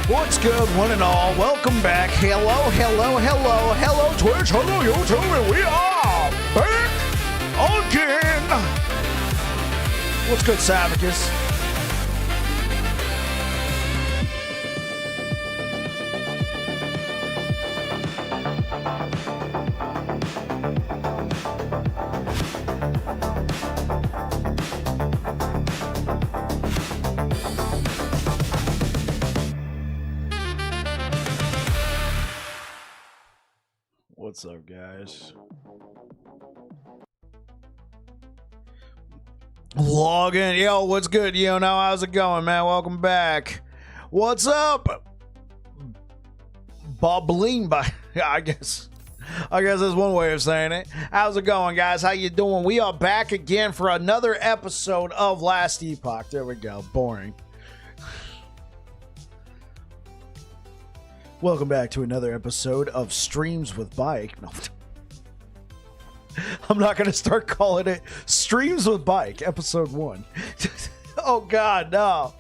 What's good, one and all? Welcome back. Hello, Twitch. Hello, YouTube. And we are back again. What's good, Savicus? What's up, guys? Log in. Yo, what's good? Yo, now how's it going, man? Welcome back. What's up? Bobbling by I guess that's one way of saying it. How's it going, guys? How you doing? We are back again for another episode of Last Epoch. There we go. Boring. Welcome back to another episode of Streams with Bike. No, I'm not going to start calling it Streams with Bike, episode 1. Oh, God, no.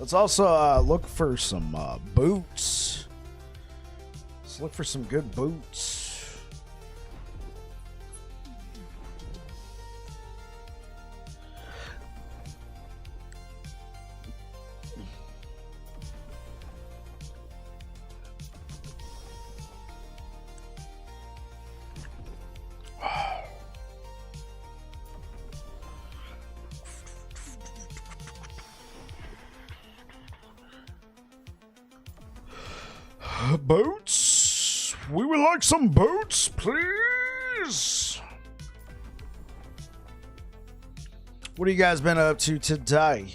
Let's also look for some boots. Let's look for some good boots. Boots? We would like some boots, please. What have you guys been up to today?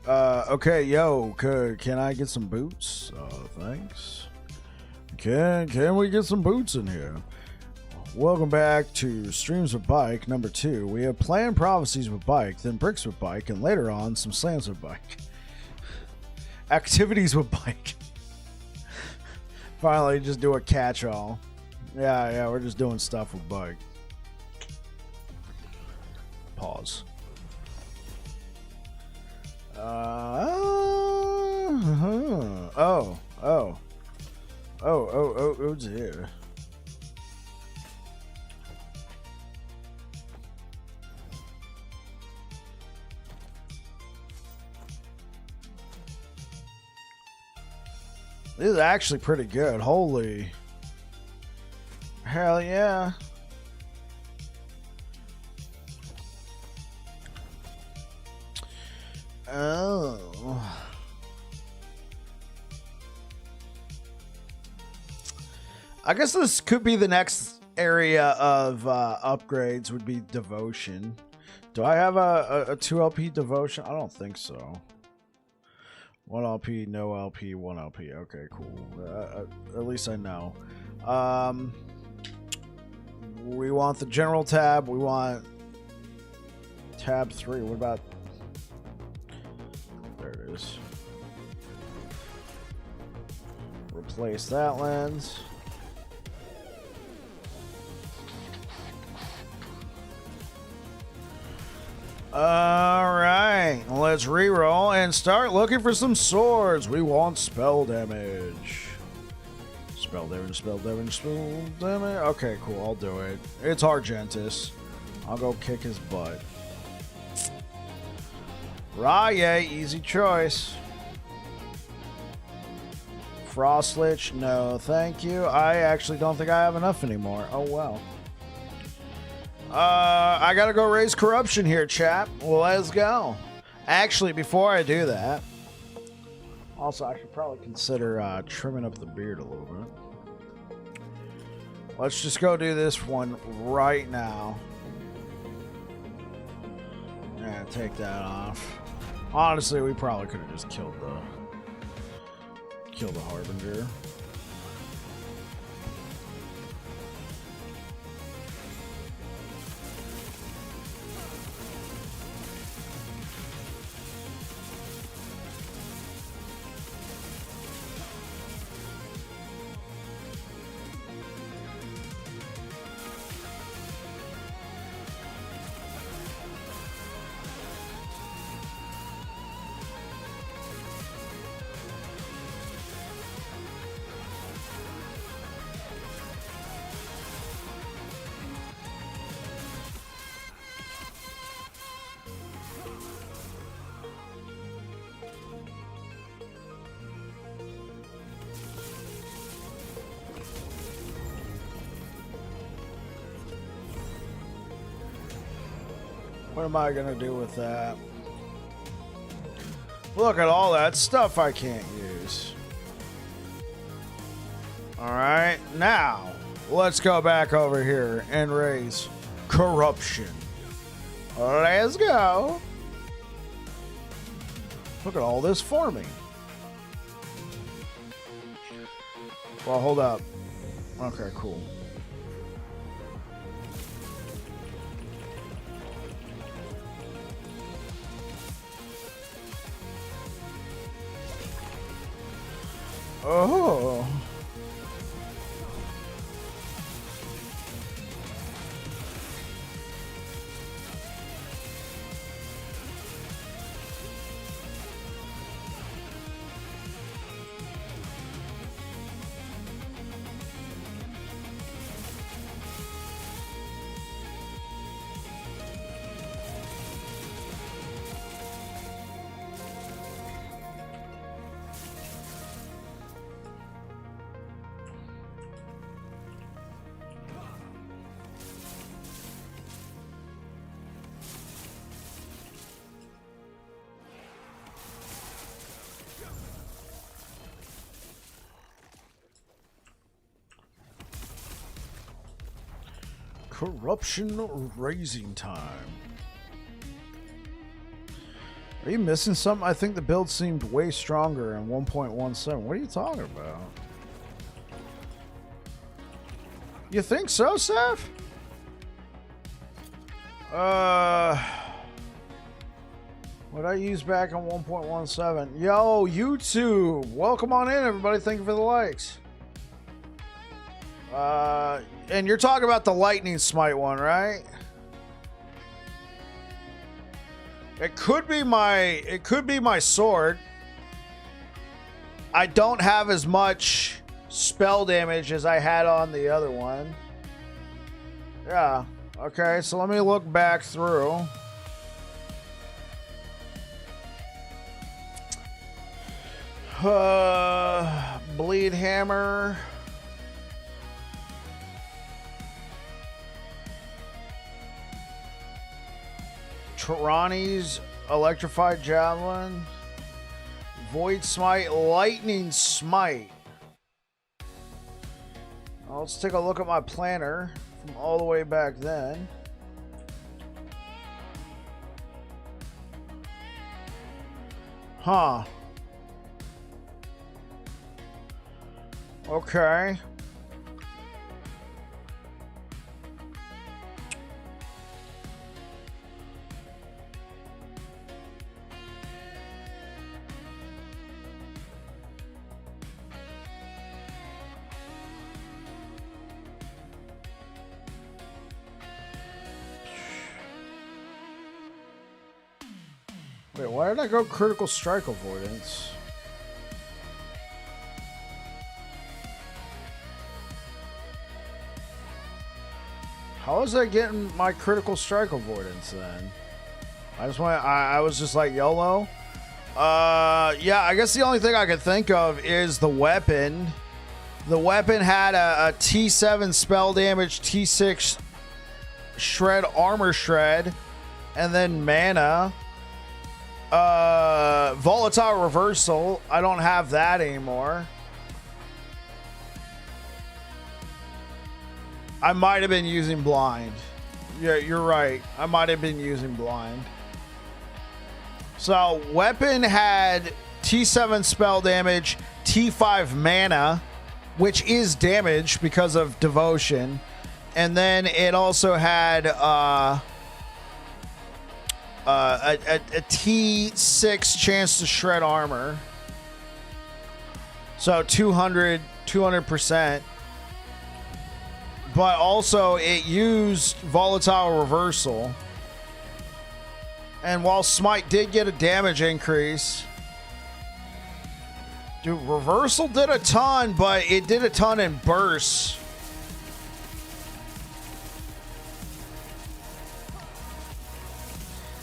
Okay, yo, can I get some boots? Thanks. Can we get some boots in here? Welcome back to Streams with Bike number 2. We have planned prophecies with Bike, then bricks with Bike, and later on some slams with Bike. Activities with Bike. Finally, just do a catch-all. Yeah, we're just doing stuff with Bike. Pause. Oh dear. This is actually pretty good. Holy. Hell yeah. Oh. I guess this could be the next area of upgrades would be devotion. Do I have a 2 LP devotion? I don't think so. 1 LP, no LP, 1 LP. Okay, cool. At least I know. We want the general tab. We want tab 3. What about... There it is. Replace that lens. Alright, let's reroll and start looking for some swords. We want spell damage. Spell damage. Okay, cool, I'll do it. It's Argentus. I'll go kick his butt. Rye, easy choice. Frostlich, no thank you. I actually don't think I have enough anymore. Oh well. I gotta go raise corruption here, chat. Well, let's go. Actually, before I do that, also, I should probably consider trimming up the beard a little bit. Let's just go do this one right now. Yeah, take that off. Honestly, we probably could have just killed the Harbinger. What am I gonna do with that? Look at all that stuff I can't use. Alright, now let's go back over here and raise corruption. Let's go. Look at all this farming. Well, hold up. Okay, cool. Oh. Corruption raising time. Are you missing something? I think the build seemed way stronger in 1.17. What are you talking about? You think so, Seth? What I used back on 1.17? Yo, YouTube! Welcome on in, everybody. Thank you for the likes. And you're talking about the lightning smite one, right? It could be my sword. I don't have as much spell damage as I had on the other one. Yeah. Okay, so let me look back through. Bleed hammer. Ronnie's electrified javelin, void smite, lightning smite. Now let's take a look at my planner from all the way back then. Huh. Okay. Wait, why did I go critical strike avoidance? How is that getting my critical strike avoidance then? I was just like YOLO. Yeah, I guess the only thing I could think of is the weapon. The weapon had a T7 spell damage, T6 shred armor shred, and then mana. Volatile reversal. I don't have that anymore. I might have been using blind. Yeah, you're right. I might have been using blind. So, weapon had T7 spell damage, T5 mana, which is damage because of devotion. And then it also had a T6 chance to shred armor. So 200%. But also it used volatile reversal. And while Smite did get a damage increase, dude, reversal did a ton, but it did a ton in bursts.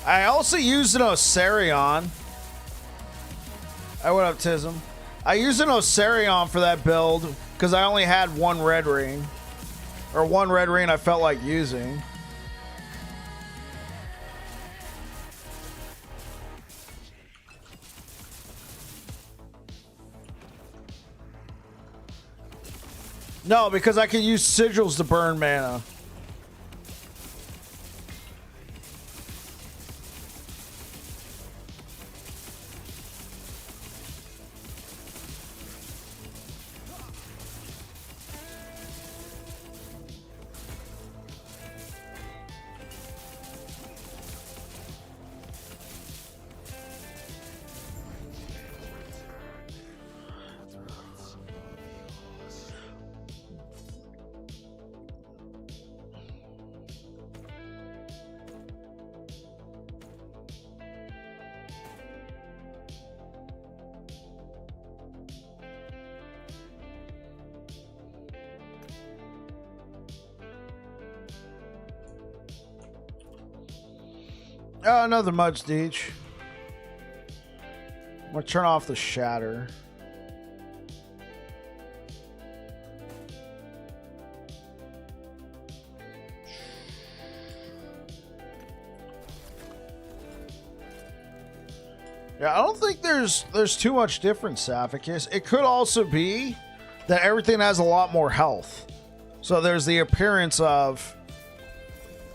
I also used an Osarion. I went up Tism. I used an Osarion for that build because I only had one red ring. Or one red ring I felt like using. No, because I can use sigils to burn mana. Oh, another much, Deech. I'm gonna turn off the shatter. Yeah, I don't think there's too much difference, Saphicus. It could also be that everything has a lot more health. So there's the appearance of,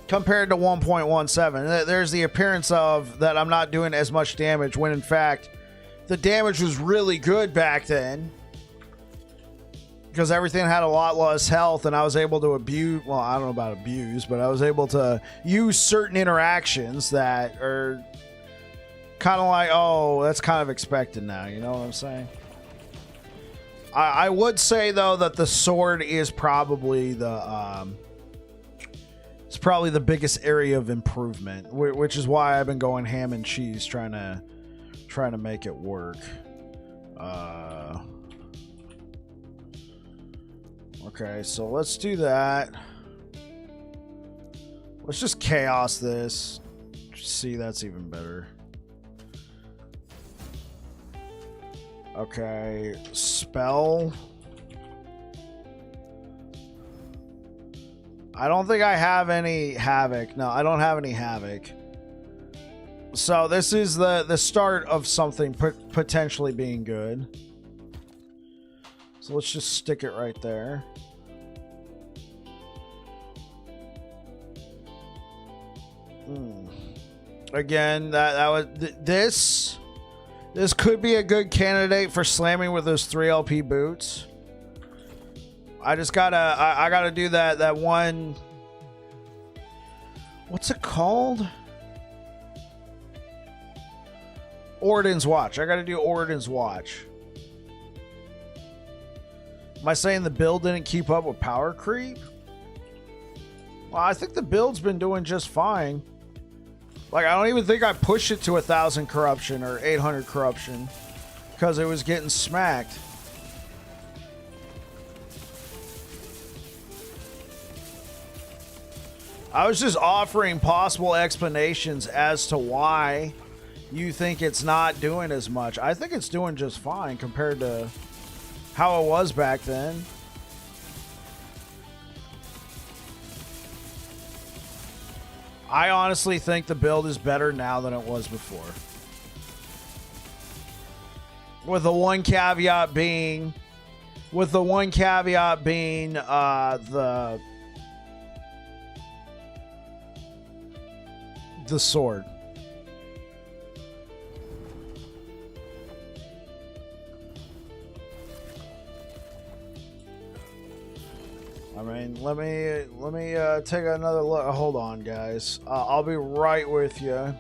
compared to 1.17, there's the appearance of that I'm not doing as much damage when in fact the damage was really good back then because everything had a lot less health and I was able to abuse, well, I don't know about abuse, but I was able to use certain interactions that are kind of like, oh, that's kind of expected now, you know what I'm saying? I would say though that the sword is probably the it's probably the biggest area of improvement, which is why I've been going ham and cheese trying to make it work. Okay, so let's do that. Let's just chaos this. See, that's even better. Okay, spell. I don't think I have any havoc. No, I don't have any havoc. So this is the start of something potentially being good. So let's just stick it right there. Again, that was this could be a good candidate for slamming with those 3 LP boots. I just gotta I gotta do that one. What's it called? Oridan's Watch. I gotta do Oridan's Watch. Am I saying the build didn't keep up with power creep? Well, I think the build's been doing just fine. Like, I don't even think I pushed it to 1,000 corruption or 800 corruption because it was getting smacked. I was just offering possible explanations as to why you think it's not doing as much. I think it's doing just fine compared to how it was back then. I honestly think the build is better now than it was before. With the one caveat being, the sword. I mean, let me take another look. Hold on, guys. I'll be right with you.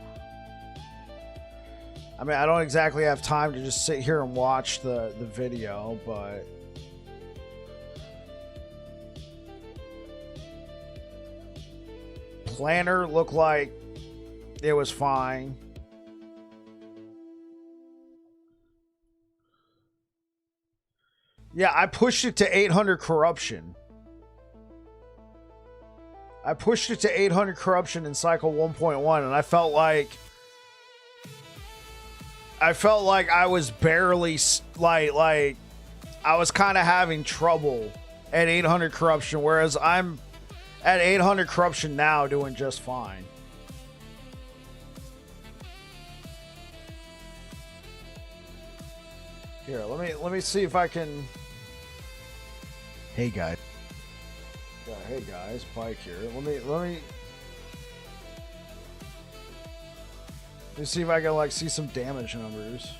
I mean, I don't exactly have time to just sit here and watch the video, but planner looked like it was fine. Yeah, I pushed it to 800 corruption. I pushed it to 800 corruption in cycle 1.1, and I felt like I was barely like I was kind of having trouble at 800 corruption, whereas I'm at 800 corruption now doing just fine. Here, let me see if I can. Hey guys. Yeah, hey guys, Pike here. Let me see if I can like see some damage numbers.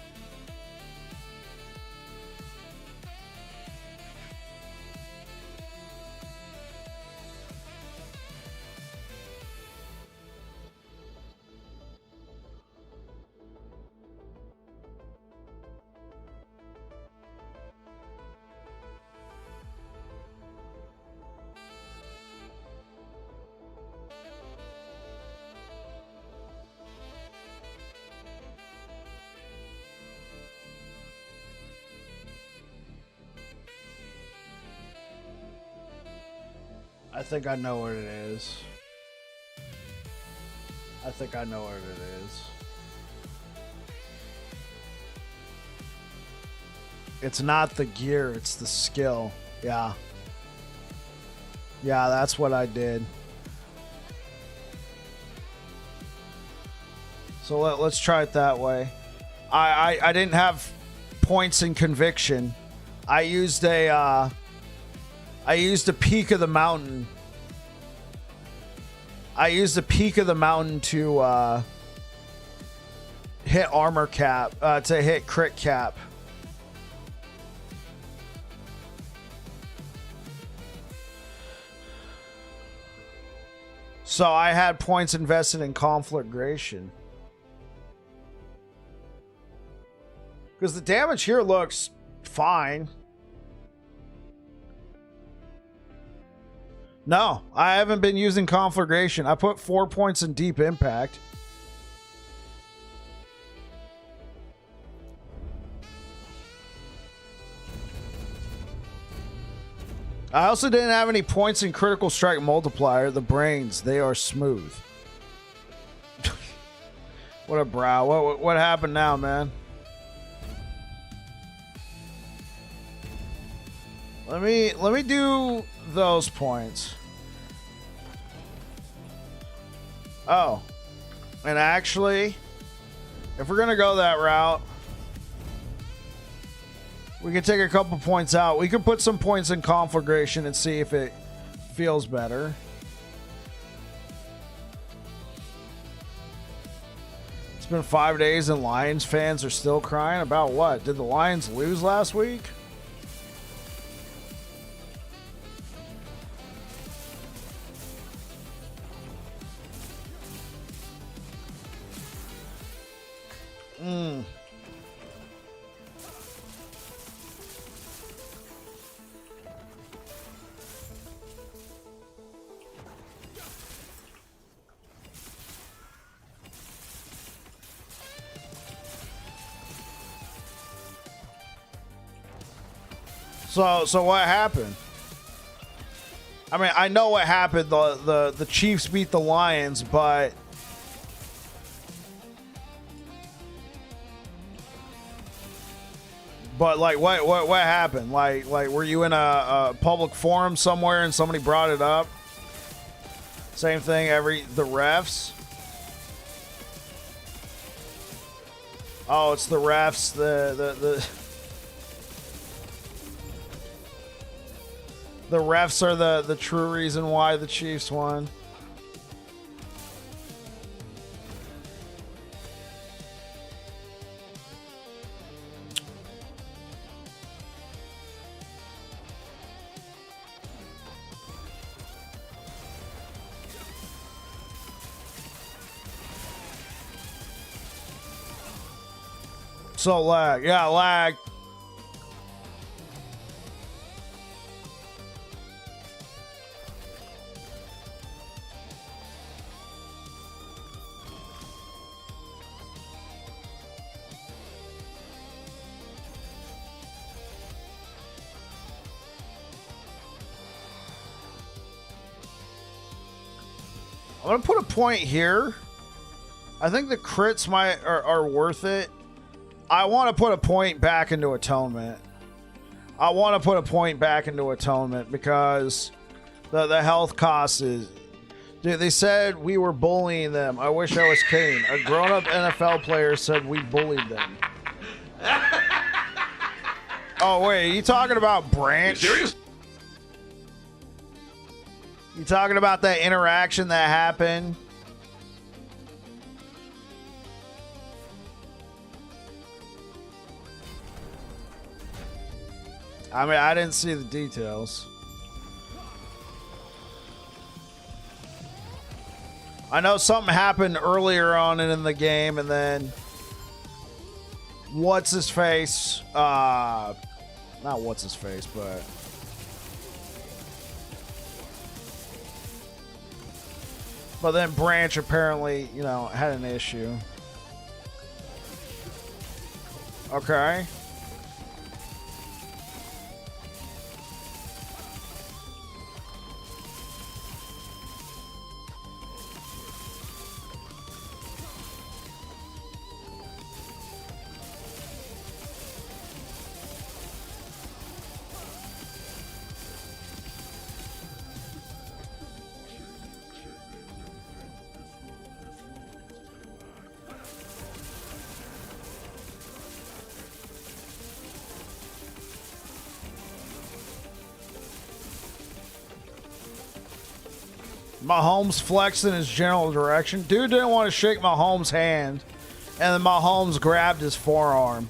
I think I know what it is. I think I know what it is. It's not the gear, it's the skill. Yeah. Yeah, that's what I did. So let's try it that way. I didn't have points in conviction. I used a peak of the mountain. I used the peak of the mountain to hit armor cap, to hit crit cap. So I had points invested in conflagration. Because the damage here looks fine. No, I haven't been using conflagration. I put 4 points in deep impact. I also didn't have any points in critical strike multiplier. The brains, they are smooth. What a brow. What happened now, man? Let me do those points. Oh. And actually, if we're gonna go that route, we can take a couple points out. We can put some points in conflagration and see if it feels better. It's been 5 days and Lions fans are still crying about what? Did the Lions lose last week? So what happened? I mean, I know what happened. The Chiefs beat the Lions, but like what happened? Like were you in a public forum somewhere and somebody brought it up? Same thing the refs. Oh, it's the refs. The refs are the true reason why the Chiefs won. So lag. Yeah, lag. I'm gonna put a point here. I think the crits are worth it. I want to put a point back into Atonement. I want to put a point back into Atonement because the health cost is... Dude, they said we were bullying them. I wish I was Kane. A grown-up NFL player said we bullied them. Oh, wait. Are you talking about Branch? You serious? You talking about that interaction that happened? I mean, I didn't see the details. I know something happened earlier on in the game, and then what's his face? Not what's his face, but then Branch apparently, you know, had an issue. Okay. Mahomes flexed in his general direction. Dude didn't want to shake Mahomes' hand, and then Mahomes grabbed his forearm.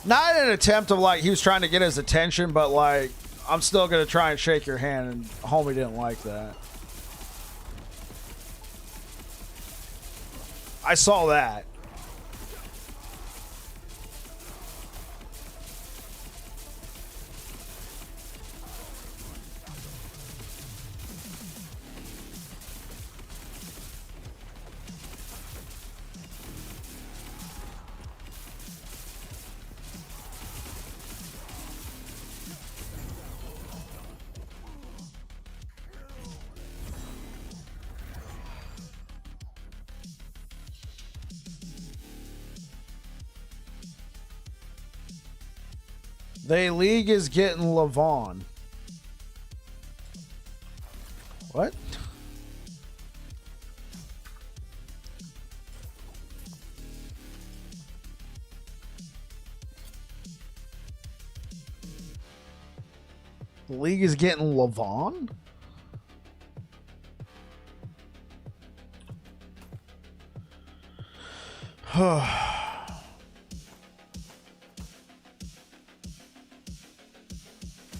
Not in an attempt of like he was trying to get his attention, but like, I'm still going to try and shake your hand, and homie didn't like that. I saw that. The league is getting Levon. What? The league is getting Levon?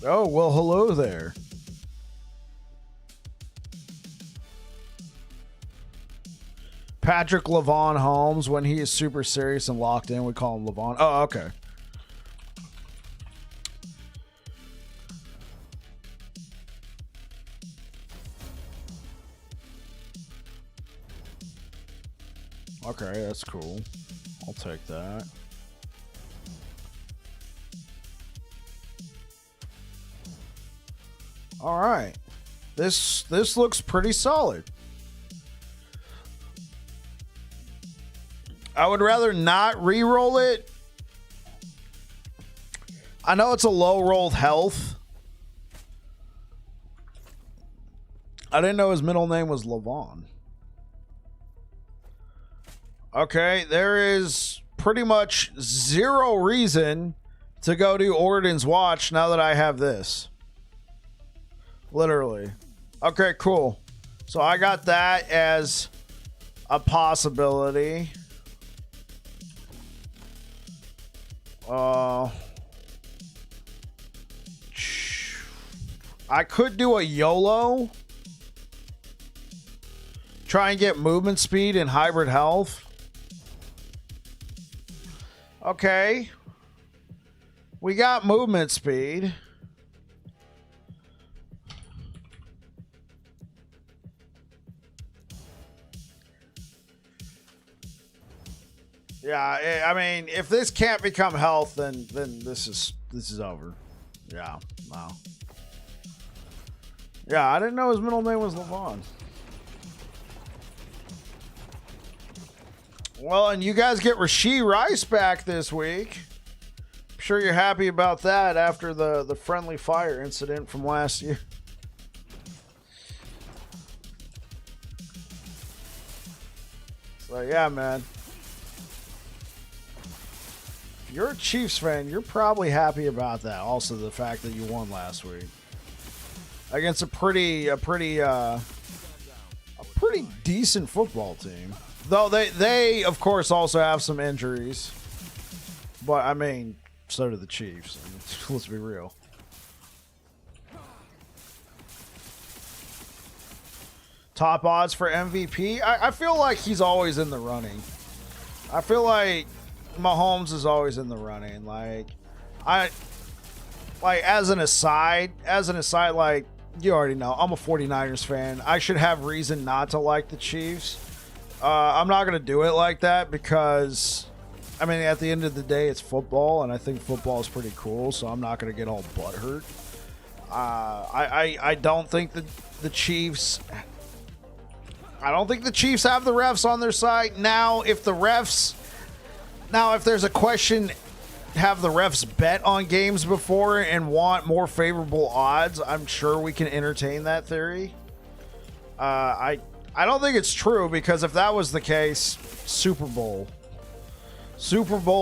Oh, well, hello there. Patrick Levon Holmes, when he is super serious and locked in, we call him Levon. Oh, okay. Okay, that's cool. I'll take that. All right. This looks pretty solid. I would rather not re-roll it. I know it's a low rolled health. I didn't know his middle name was Levon. Okay, there is pretty much zero reason to go to Orden's Watch now that I have this. Literally. Okay, cool. So I got that as a possibility. I could do a YOLO. Try and get movement speed and hybrid health. Okay. We got movement speed. Yeah, I mean, if this can't become health, then this is over. Yeah, wow. Yeah, I didn't know his middle name was Levon. Well, and you guys get Rashee Rice back this week. I'm sure you're happy about that after the friendly fire incident from last year. So, yeah, man. If you're a Chiefs fan, you're probably happy about that. Also, the fact that you won last week. against a pretty decent football team. Though they of course also have some injuries. But I mean, so do the Chiefs. I mean, let's be real. Top odds for MVP? I feel like he's always in the running. I feel like Mahomes is always in the running. Like as an aside, like, you already know, I'm a 49ers fan. I should have reason not to like the Chiefs. I'm not going to do it like that because, I mean, at the end of the day, it's football, and I think football is pretty cool, so I'm not going to get all butthurt. I don't think the Chiefs... I don't think the Chiefs have the refs on their side. Now, if there's a question, have the refs bet on games before and want more favorable odds, I'm sure we can entertain that theory. I don't think it's true, because if that was the case, Super Bowl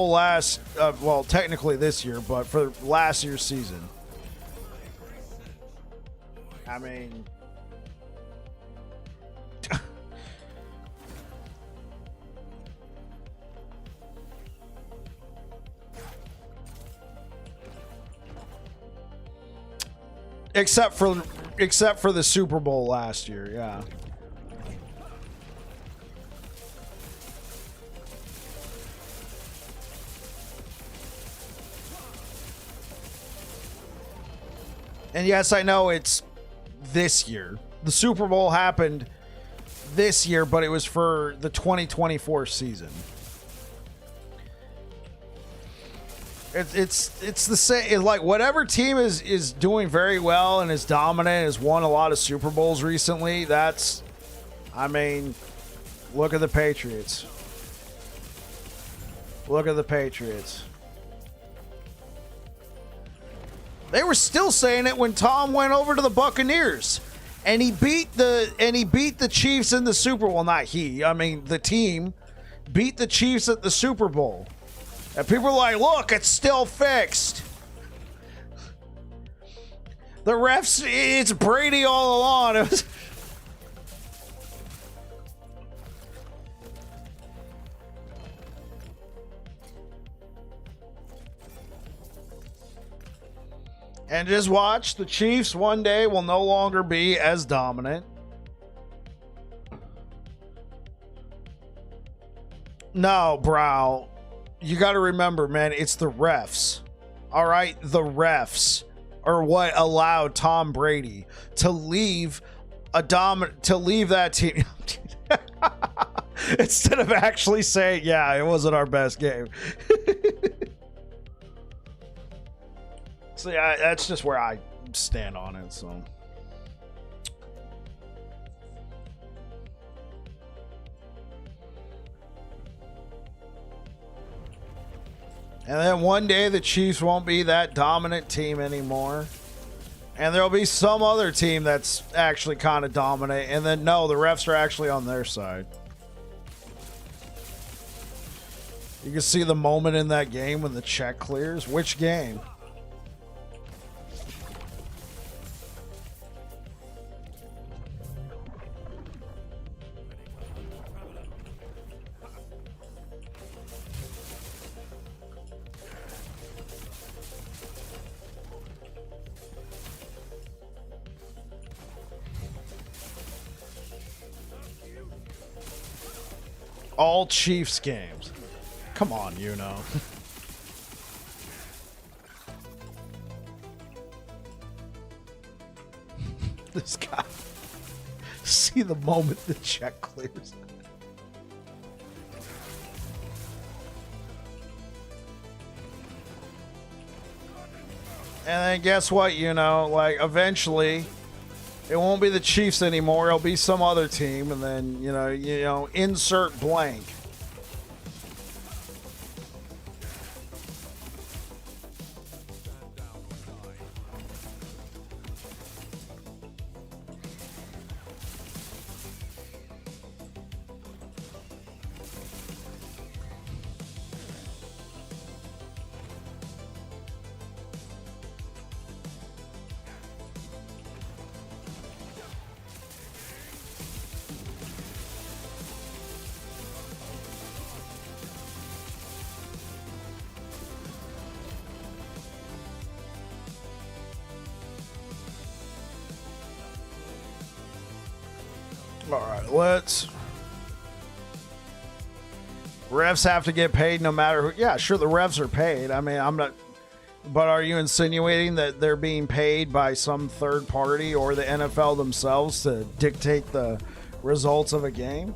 last, well, technically this year, but for last year's season. I mean... Except for the Super Bowl last year, yeah. And yes, I know it's this year. The Super Bowl happened this year, but it was for the 2024 season. It's the same. It's like whatever team is doing very well and is dominant, has won a lot of Super Bowls recently. That's, I mean, look at the Patriots. Look at the Patriots. They were still saying it when Tom went over to the Buccaneers, and he beat the Chiefs in the Super Bowl. Well, not he. I mean, the team beat the Chiefs at the Super Bowl. And people are like, look, it's still fixed. The refs, it's Brady all along. It was... And just watch, the Chiefs one day will no longer be as dominant. No, bro. You got to remember, man, it's the refs. All right? The refs are what allowed Tom Brady to leave that team. Instead of actually saying, yeah, it wasn't our best game. So yeah, that's just where I stand on it, so. And then one day the Chiefs won't be that dominant team anymore. And there'll be some other team that's actually kind of dominant. And then, no, the refs are actually on their side. You can see the moment in that game when the check clears. Which game? All Chiefs games. Come on, you know. This guy. See the moment the check clears. And then guess what, you know, like eventually it won't be the Chiefs anymore. It'll be some other team, and then, you know, insert blank. All right, let's. Refs have to get paid no matter who. Yeah, sure, the refs are paid. I mean, I'm not. But are you insinuating that they're being paid by some third party or the NFL themselves to dictate the results of a game?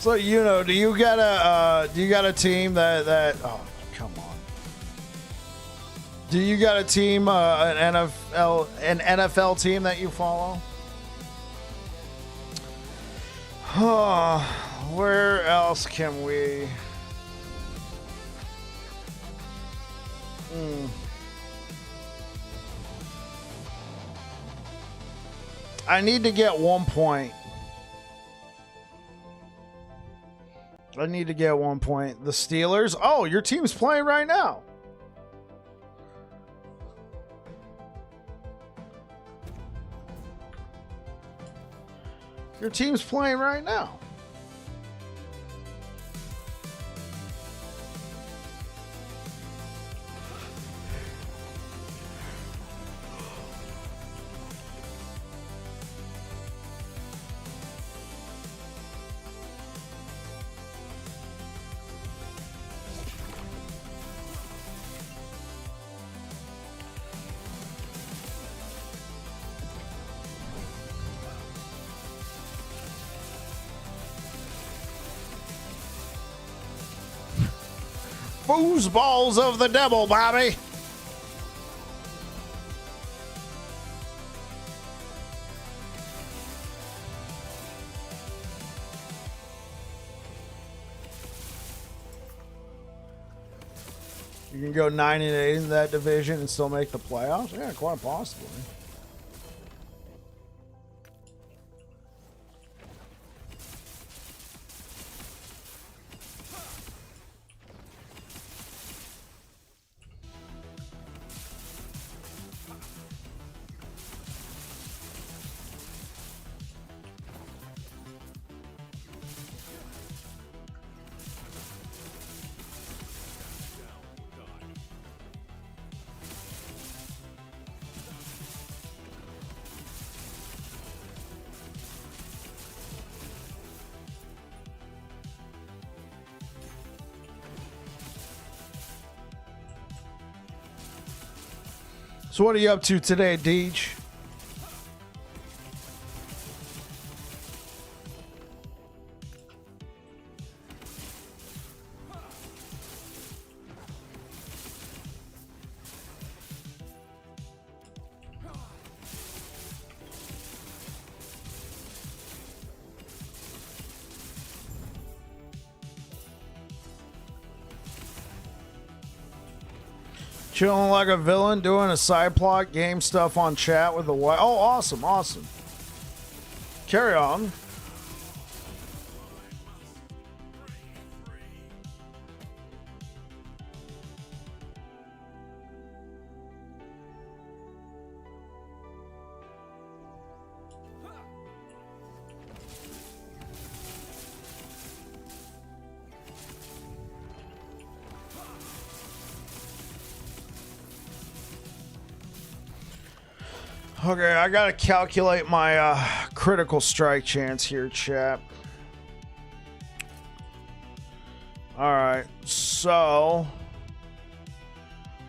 So do you got a team that oh come on. Do you got a team an NFL team that you follow? Where else can we? I need to get 1 point. I need to get 1 point. The Steelers. Oh, your team's playing right now. Your team's playing right now. Foosballs of the devil, Bobby. You can go 9-8 in that division and still make the playoffs? Yeah, quite possibly. So what are you up to today, Deej? Chilling like a villain, doing a side plot, game stuff on chat with the wife. Oh, awesome, awesome. Carry on. Okay, I gotta calculate my critical strike chance here, chat. Alright, so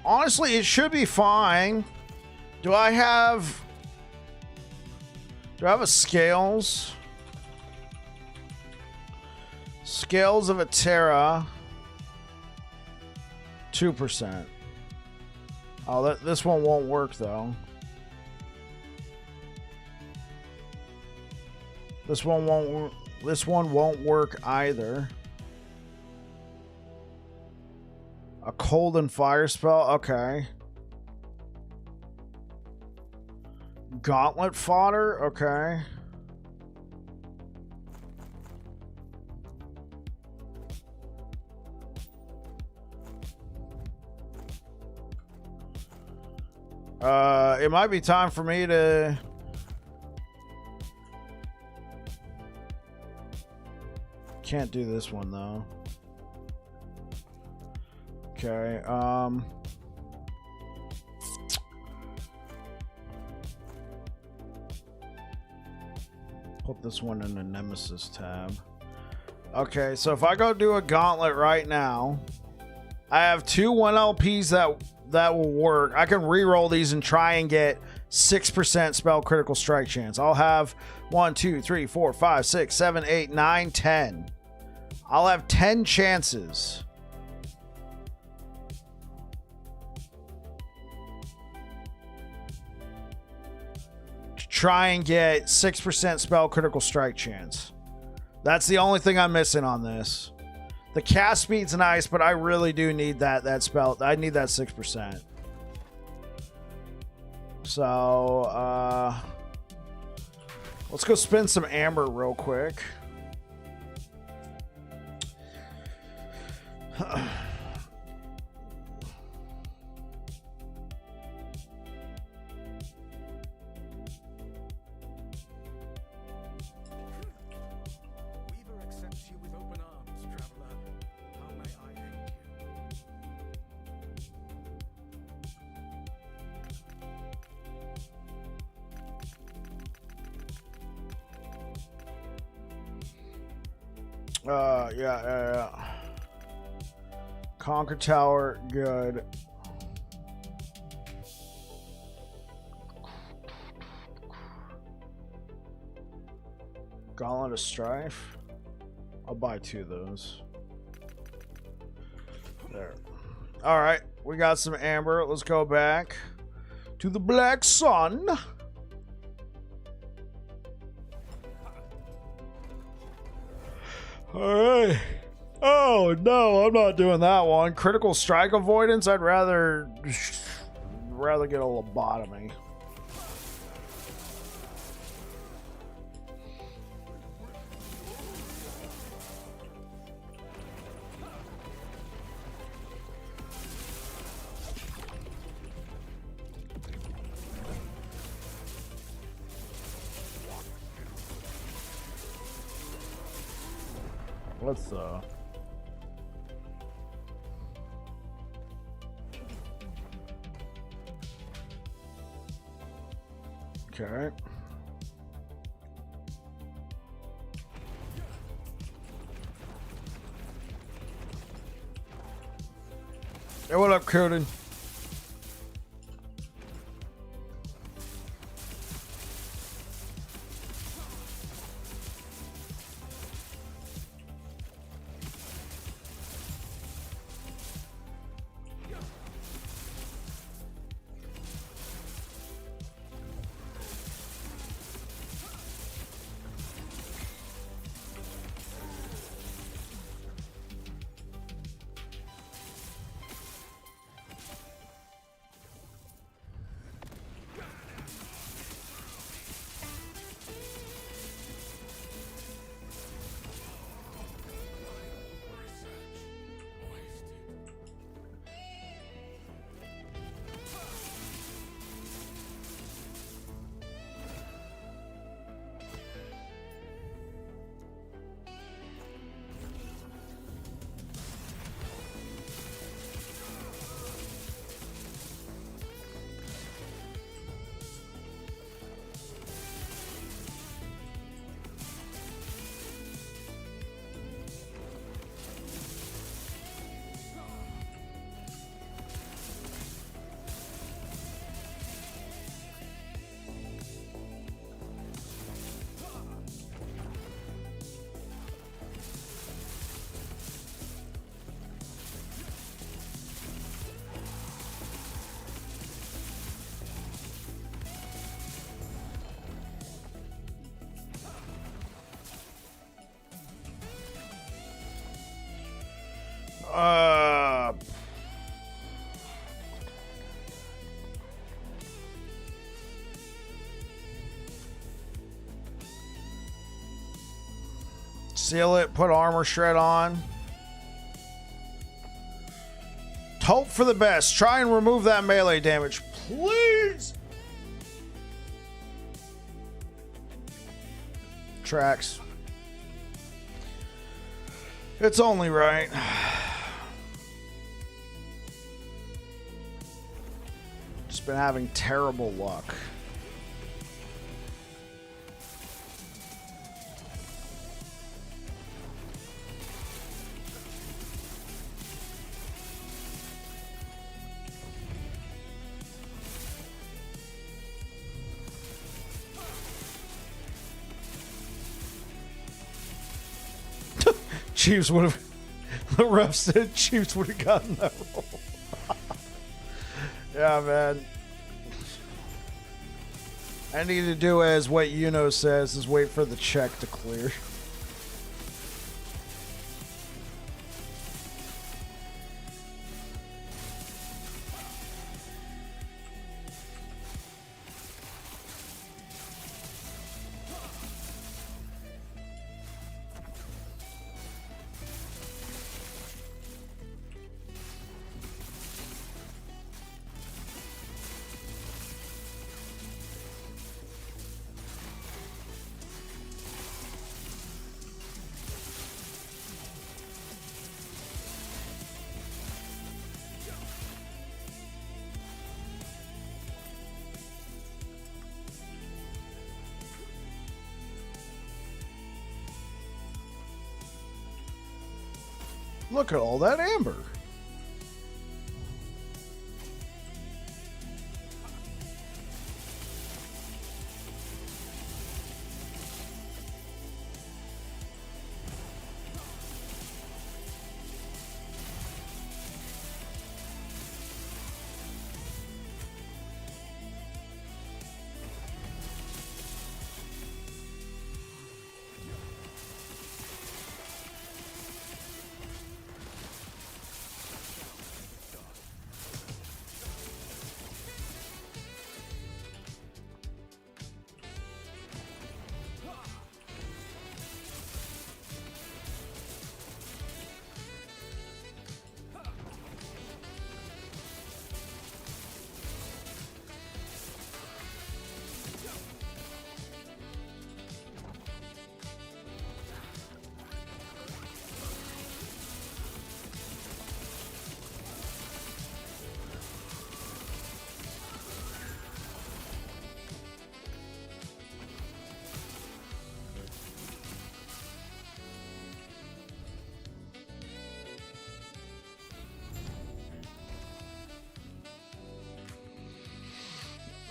honestly, it should be fine. Do I have a scales? Scales of a Terra. 2%. Oh, this one won't work though. This one won't work either. cold and fire spell. Okay. Gauntlet fodder. Okay. It might be time for me to... Can't do this one, though. Okay, put this one in the Nemesis tab. Okay, so if I go do a gauntlet right now, I have two 1LPs that will work. I can re-roll these and try and get 6% spell critical strike chance. I'll have 1, 2, 3, 4, 5, 6, 7, 8, 9, 10. I'll have 10 chances. To try and get 6% spell critical strike chance. That's the only thing I'm missing on this. The cast speed's nice, but I really do need that spell. I need that 6%. So, let's go spin some amber real quick. Yeah. Conquer Tower, good. Gauntlet of Strife. I'll buy 2 of those. There. Alright, we got some amber. Let's go back to the Black Sun. Alright. Oh no, I'm not doing that one. Critical strike avoidance, I'd rather get a lobotomy. Let's okay. Hey, what up, Coden? Seal it, put armor shred on. Hope for the best. Try and remove that melee damage, please. Tracks. It's only right. Just been having terrible luck. Chiefs would have. The ref said Chiefs would have gotten that roll. Yeah, man. I need to do as what Yuno says, is wait for the check to clear. Look at all that amber.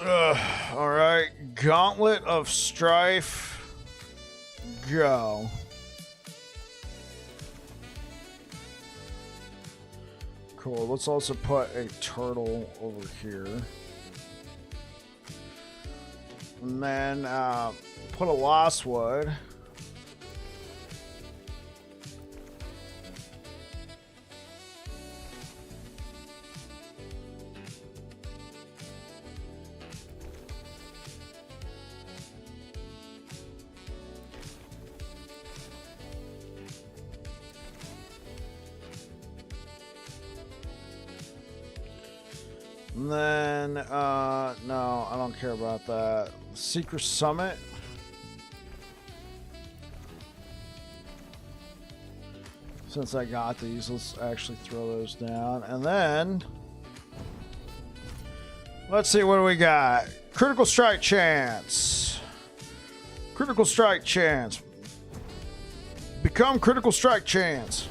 All right, Gauntlet of Strife, go. Cool, let's also put a turtle over here. And then put a lost wood. And then, no, I don't care about that. Secret Summit. Since I got these, let's actually throw those down. And then, let's see what do we got. Critical strike chance. Critical strike chance. Become critical strike chance.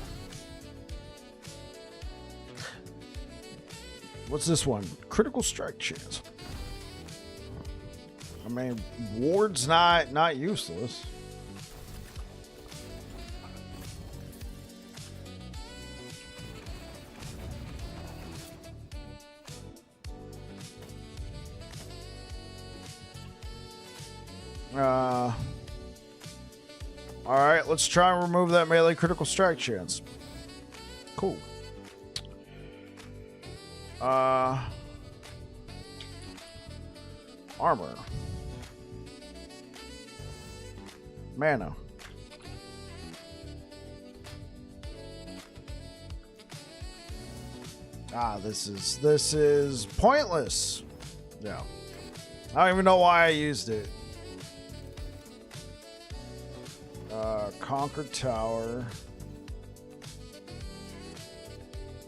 What's this one? Critical strike chance. I mean, ward's not useless. All right, let's try and remove that melee critical strike chance. Cool. Armor. Ah, this is pointless. Yeah. I don't even know why I used it. Conquer Tower.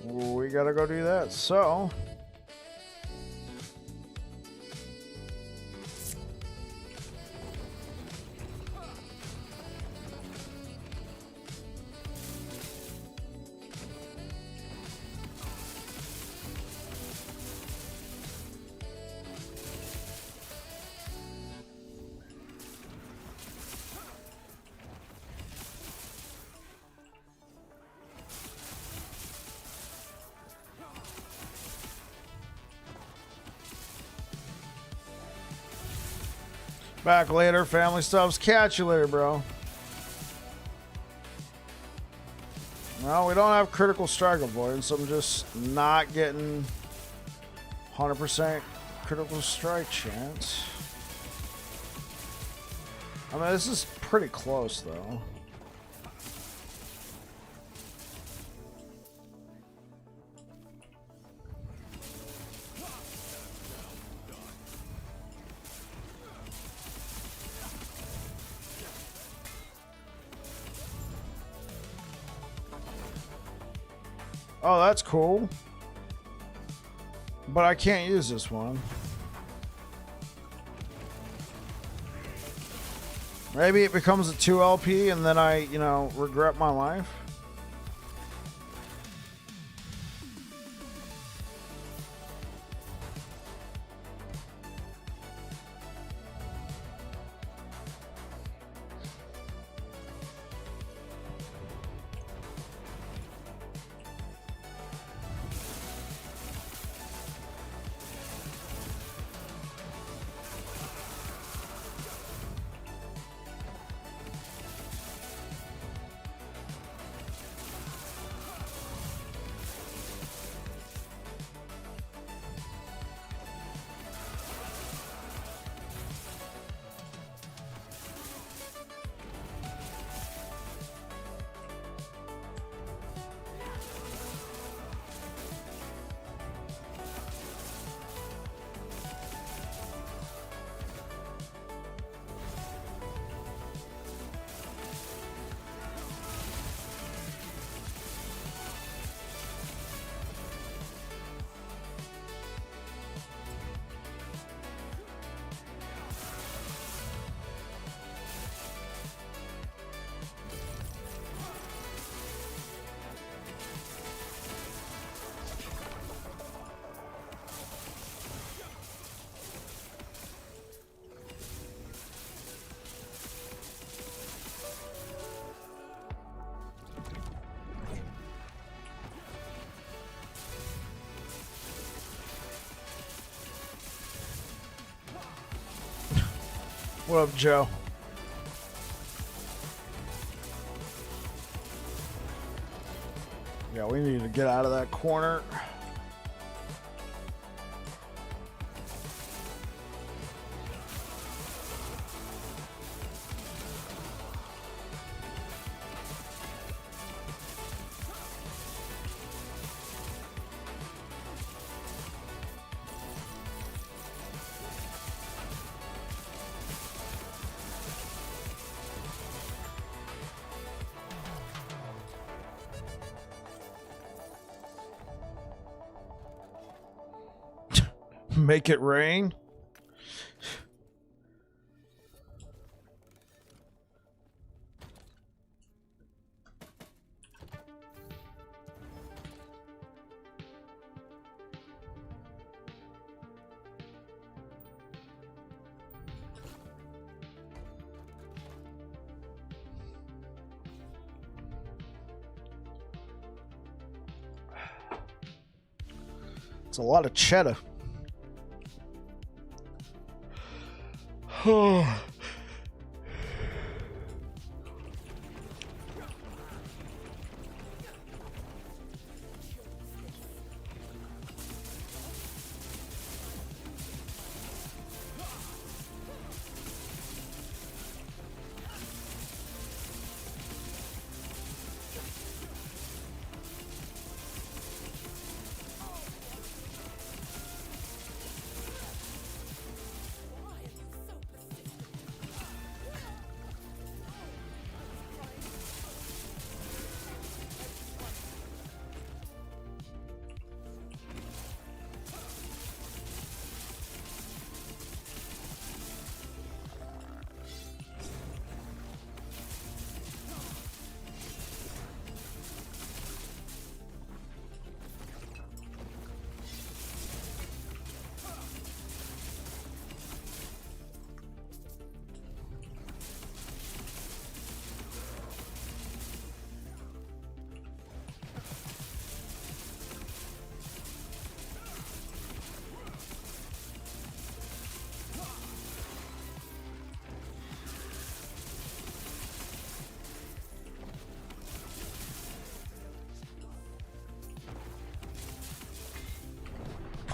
We gotta go do that. So back later, family stuffs. Catch you later, bro. Well, we don't have critical strike avoidance. I'm just not getting 100% critical strike chance. I mean, this is pretty close, though. Oh, that's cool. But I can't use this one. Maybe it becomes a 2 LP and then I, regret my life. What up, Joe? Yeah, we need to get out of that corner. Make it rain. It's a lot of cheddar.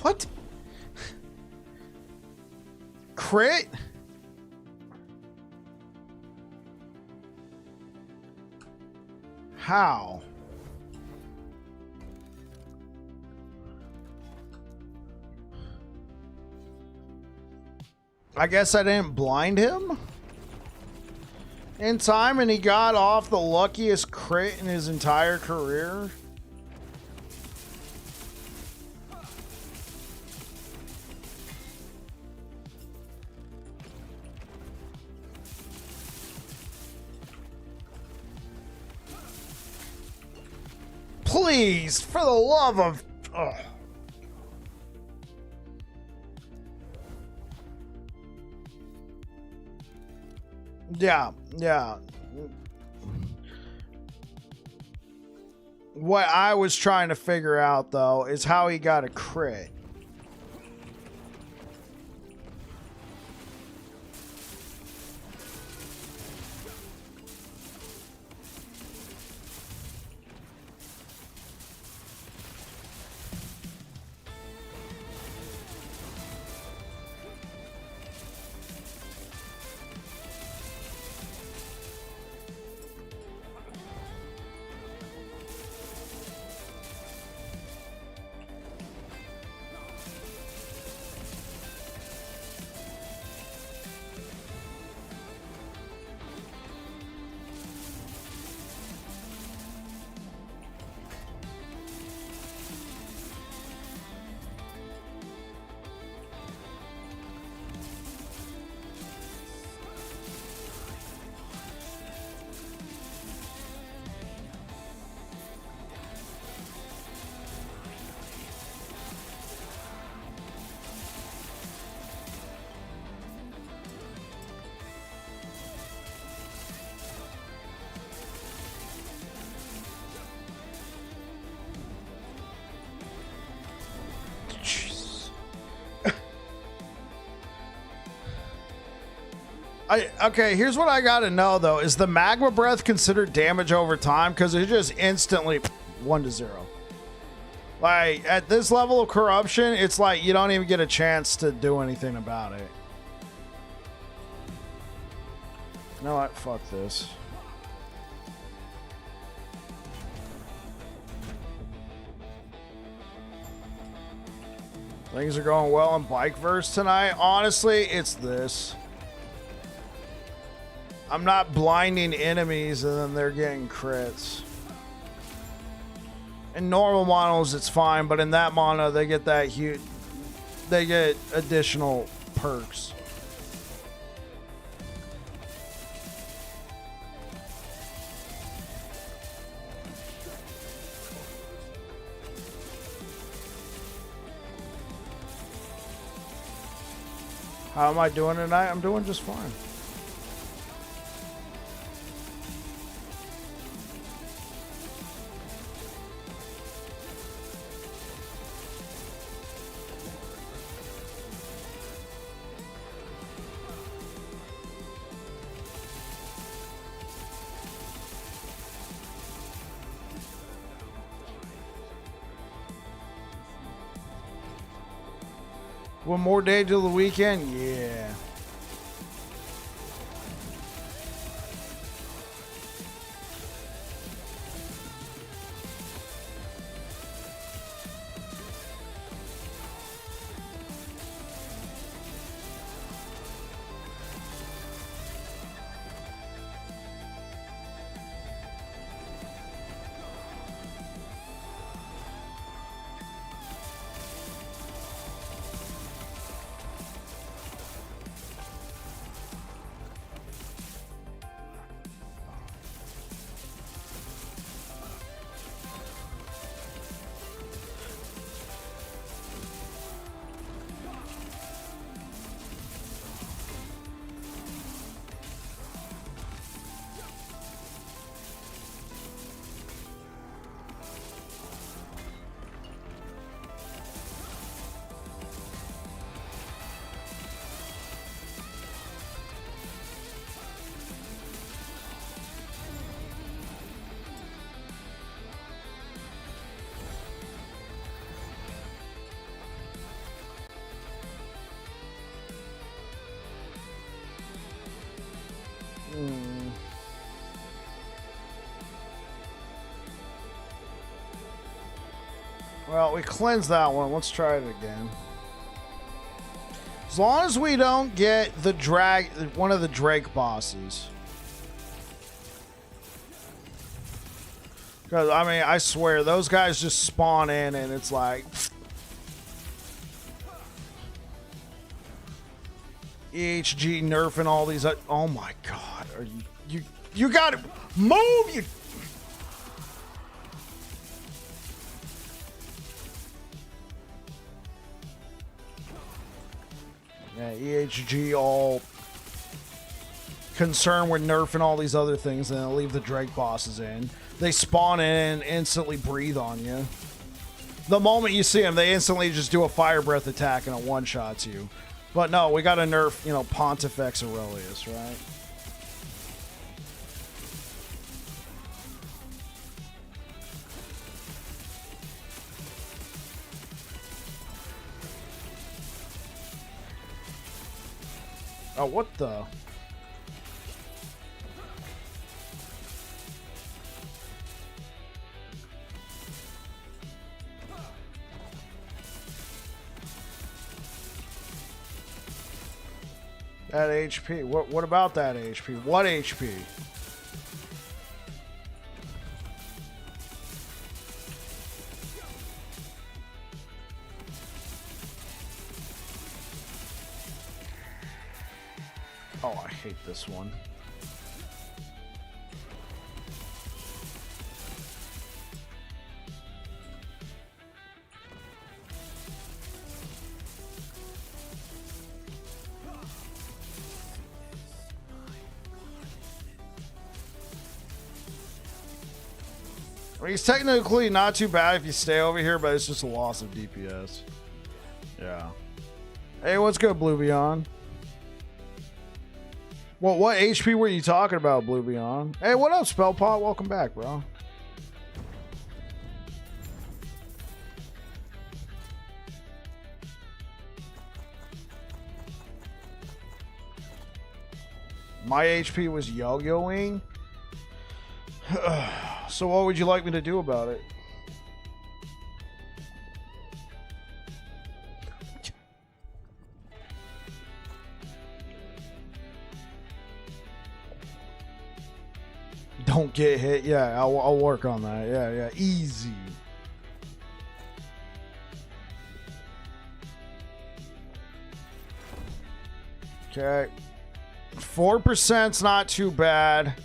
What? Crit? How? I guess I didn't blind him in time and he got off the luckiest crit in his entire career. Please, for the love of... Ugh. Yeah. What I was trying to figure out, though, is how he got a crit. Okay, here's what I gotta know though. Is the magma breath considered damage over time? Because it just instantly 1-0. Like, at this level of corruption, it's like you don't even get a chance to do anything about it. You know what? Fuck this. Things are going well in Bikeverse tonight. Honestly, it's this. I'm not blinding enemies and then they're getting crits. In normal monos, it's fine, but in that mono, they get that huge. They get additional perks. How am I doing tonight? I'm doing just fine. One more day till the weekend? Yeah. Well, we cleansed that one. Let's try it again. As long as we don't get the one of the Drake bosses. Because, I mean, I swear, those guys just spawn in and it's like... EHG nerfing all these... Oh my god. Are you gotta move, you... Yeah, EHG all concerned with nerfing all these other things and then leave the Drake bosses in. They spawn in and instantly breathe on you. The moment you see them, they instantly just do a fire breath attack and it one-shots you. But no, we gotta nerf, you know, Pontifex Aurelius, right? Oh, what the? That HP. What about that HP? What HP? Oh, I hate this one. I mean, he's technically not too bad if you stay over here, but it's just a loss of DPS. Yeah. Hey, what's good, Blue Beyond? Well, what HP were you talking about, Blue Beyond? Hey, what up, Spellpot? Welcome back, bro. My HP was yo-yoing. So what would you like me to do about it? Don't get hit. Yeah, I'll work on that. Yeah, easy. Okay. 4%'s not too bad.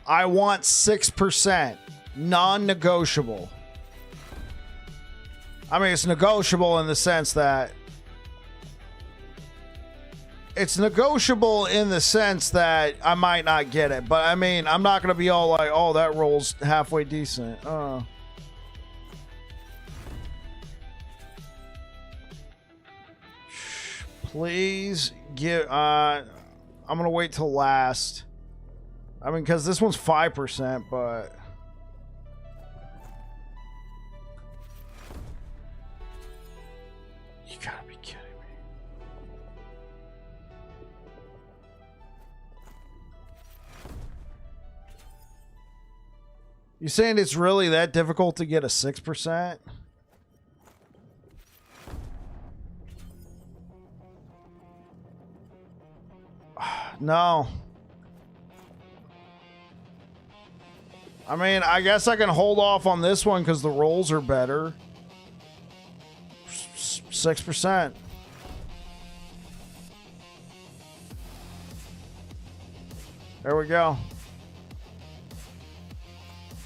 I want 6%. Non-negotiable. I mean, it's negotiable in the sense that... It's negotiable in the sense that I might not get it. But, I mean, I'm not going to be all like, oh, that roll's halfway decent. Please give... I'm going to wait till last. I mean, because this one's 5%, but... You gotta be kidding me. You saying it's really that difficult to get a 6%? No. I mean, I guess I can hold off on this one because the rolls are better. 6%. There we go.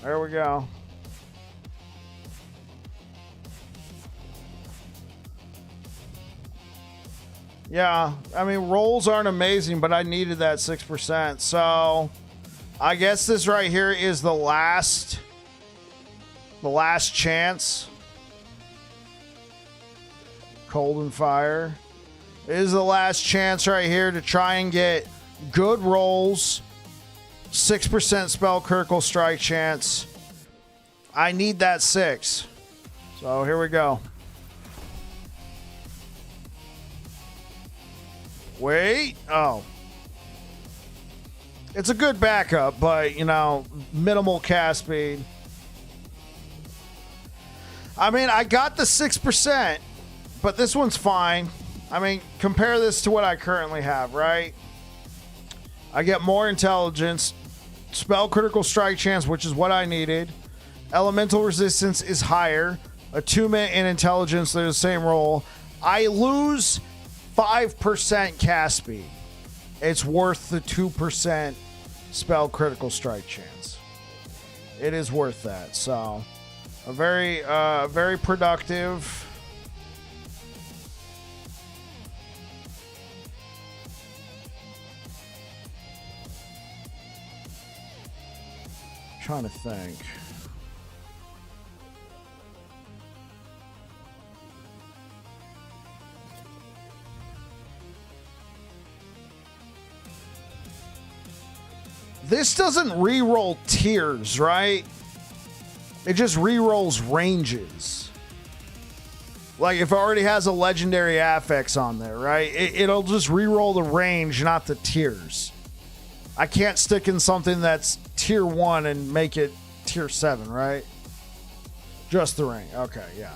There we go. Yeah, I mean, rolls aren't amazing, but I needed that 6%. So, I guess this right here is the last chance. Cold and Fire. It is the last chance right here to try and get good rolls. 6% spell Kirkle strike chance. I need that 6. So, here we go. Wait. Oh. It's a good backup, but, you know, minimal cast speed. I mean, I got the 6%, but this one's fine. I mean, compare this to what I currently have, right? I get more intelligence, spell critical strike chance, which is what I needed. Elemental resistance is higher. Attunement and intelligence, they're the same roll. I lose 5% cast speed. It's worth the 2% spell critical strike chance. It is worth that. So, a very productive. Trying to think. This doesn't reroll tiers, right? It just rerolls ranges. Like if it already has a legendary affix on there, right? It'll just reroll the range, not the tiers. I can't stick in something that's tier 1 and make it tier 7, right? Just the range. Okay, yeah.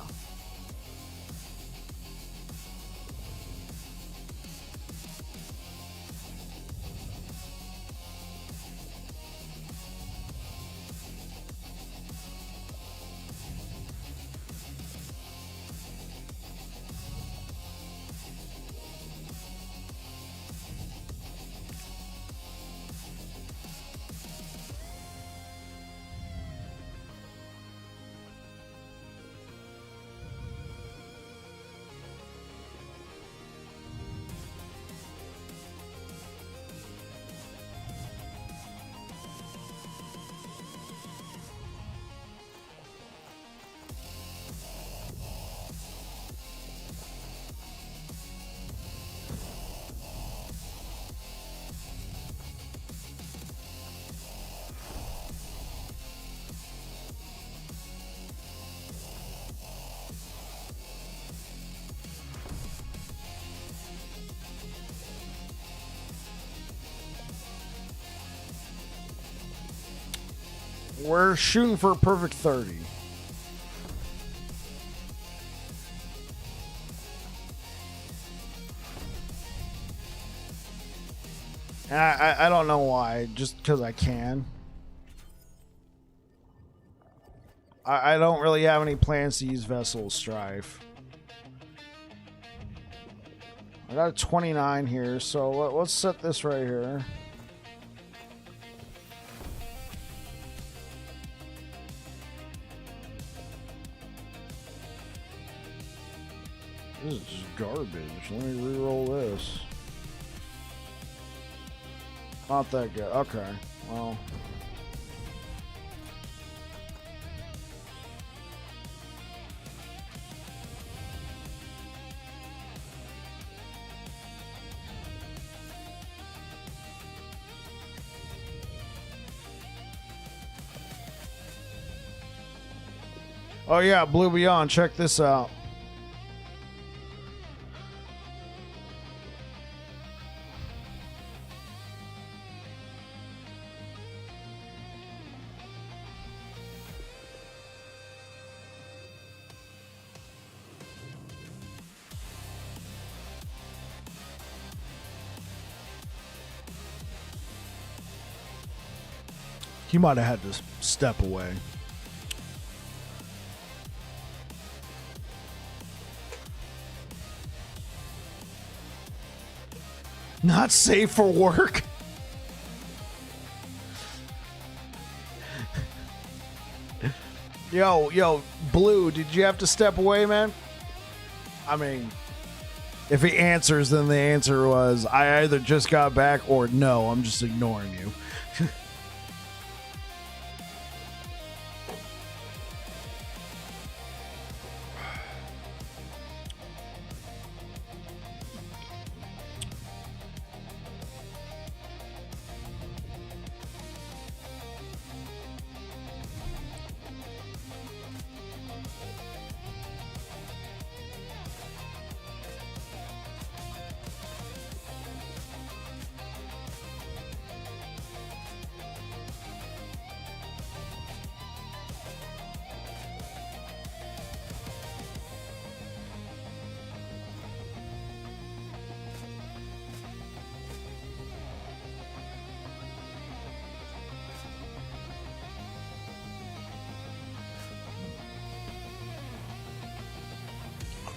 We're shooting for a perfect 30. And I don't know why, just because I can. I don't really have any plans to use Vessel of Strife. I got a 29 here, so let's set this right here. This is just garbage. Let me re-roll this. Not that good. Okay. Well. Oh yeah, Blue Beyond. Check this out. He might have had to step away. Not safe for work. Yo, Blue, did you have to step away, man? I mean, if he answers, then the answer was, I either just got back or no, I'm just ignoring you.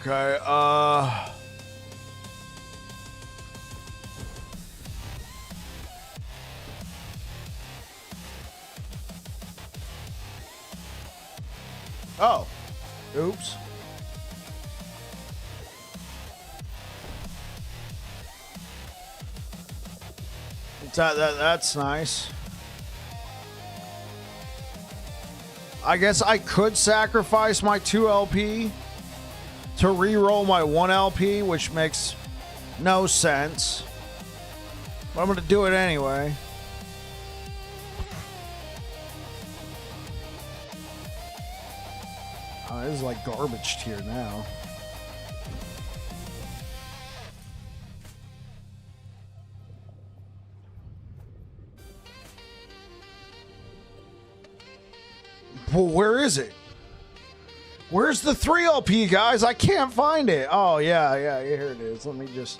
Okay, oh. Oops. That's nice. I guess I could sacrifice my 2 LP to re-roll my 1 LP, which makes no sense. But I'm going to do it anyway. Oh, this is like garbage tier now. Well, where is it? Where's the 3 LP, guys? I can't find it. Oh, yeah, here it is. Let me just...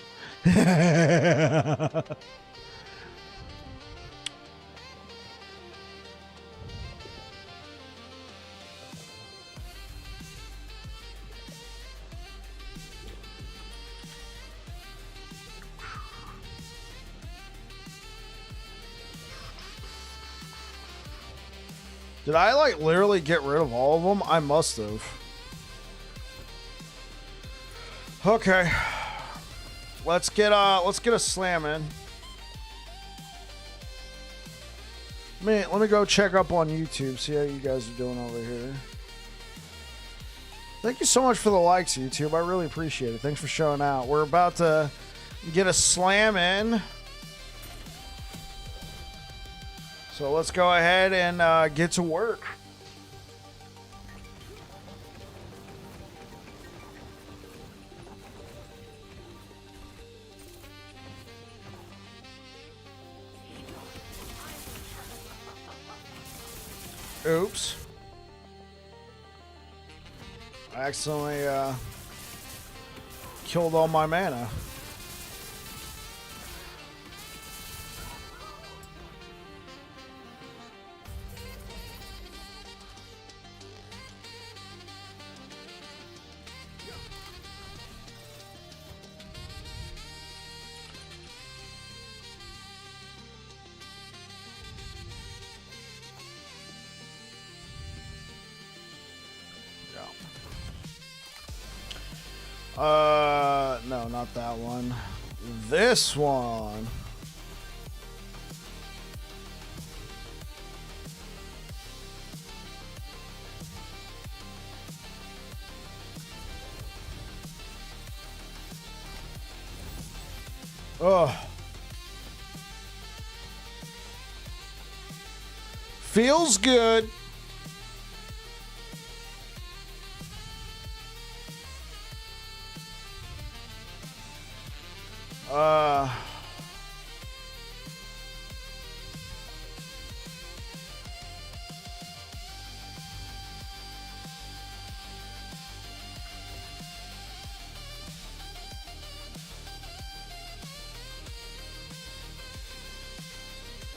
Did I, like, literally get rid of all of them? I must have. Okay. Let's get a slam in. Let me go check up on YouTube, see how you guys are doing over here. Thank you so much for the likes, YouTube. I really appreciate it. Thanks for showing out. We're about to get a slam in. So let's go ahead and get to work. Oops. I accidentally killed all my mana. No, not that one. This one. Ugh. Feels good.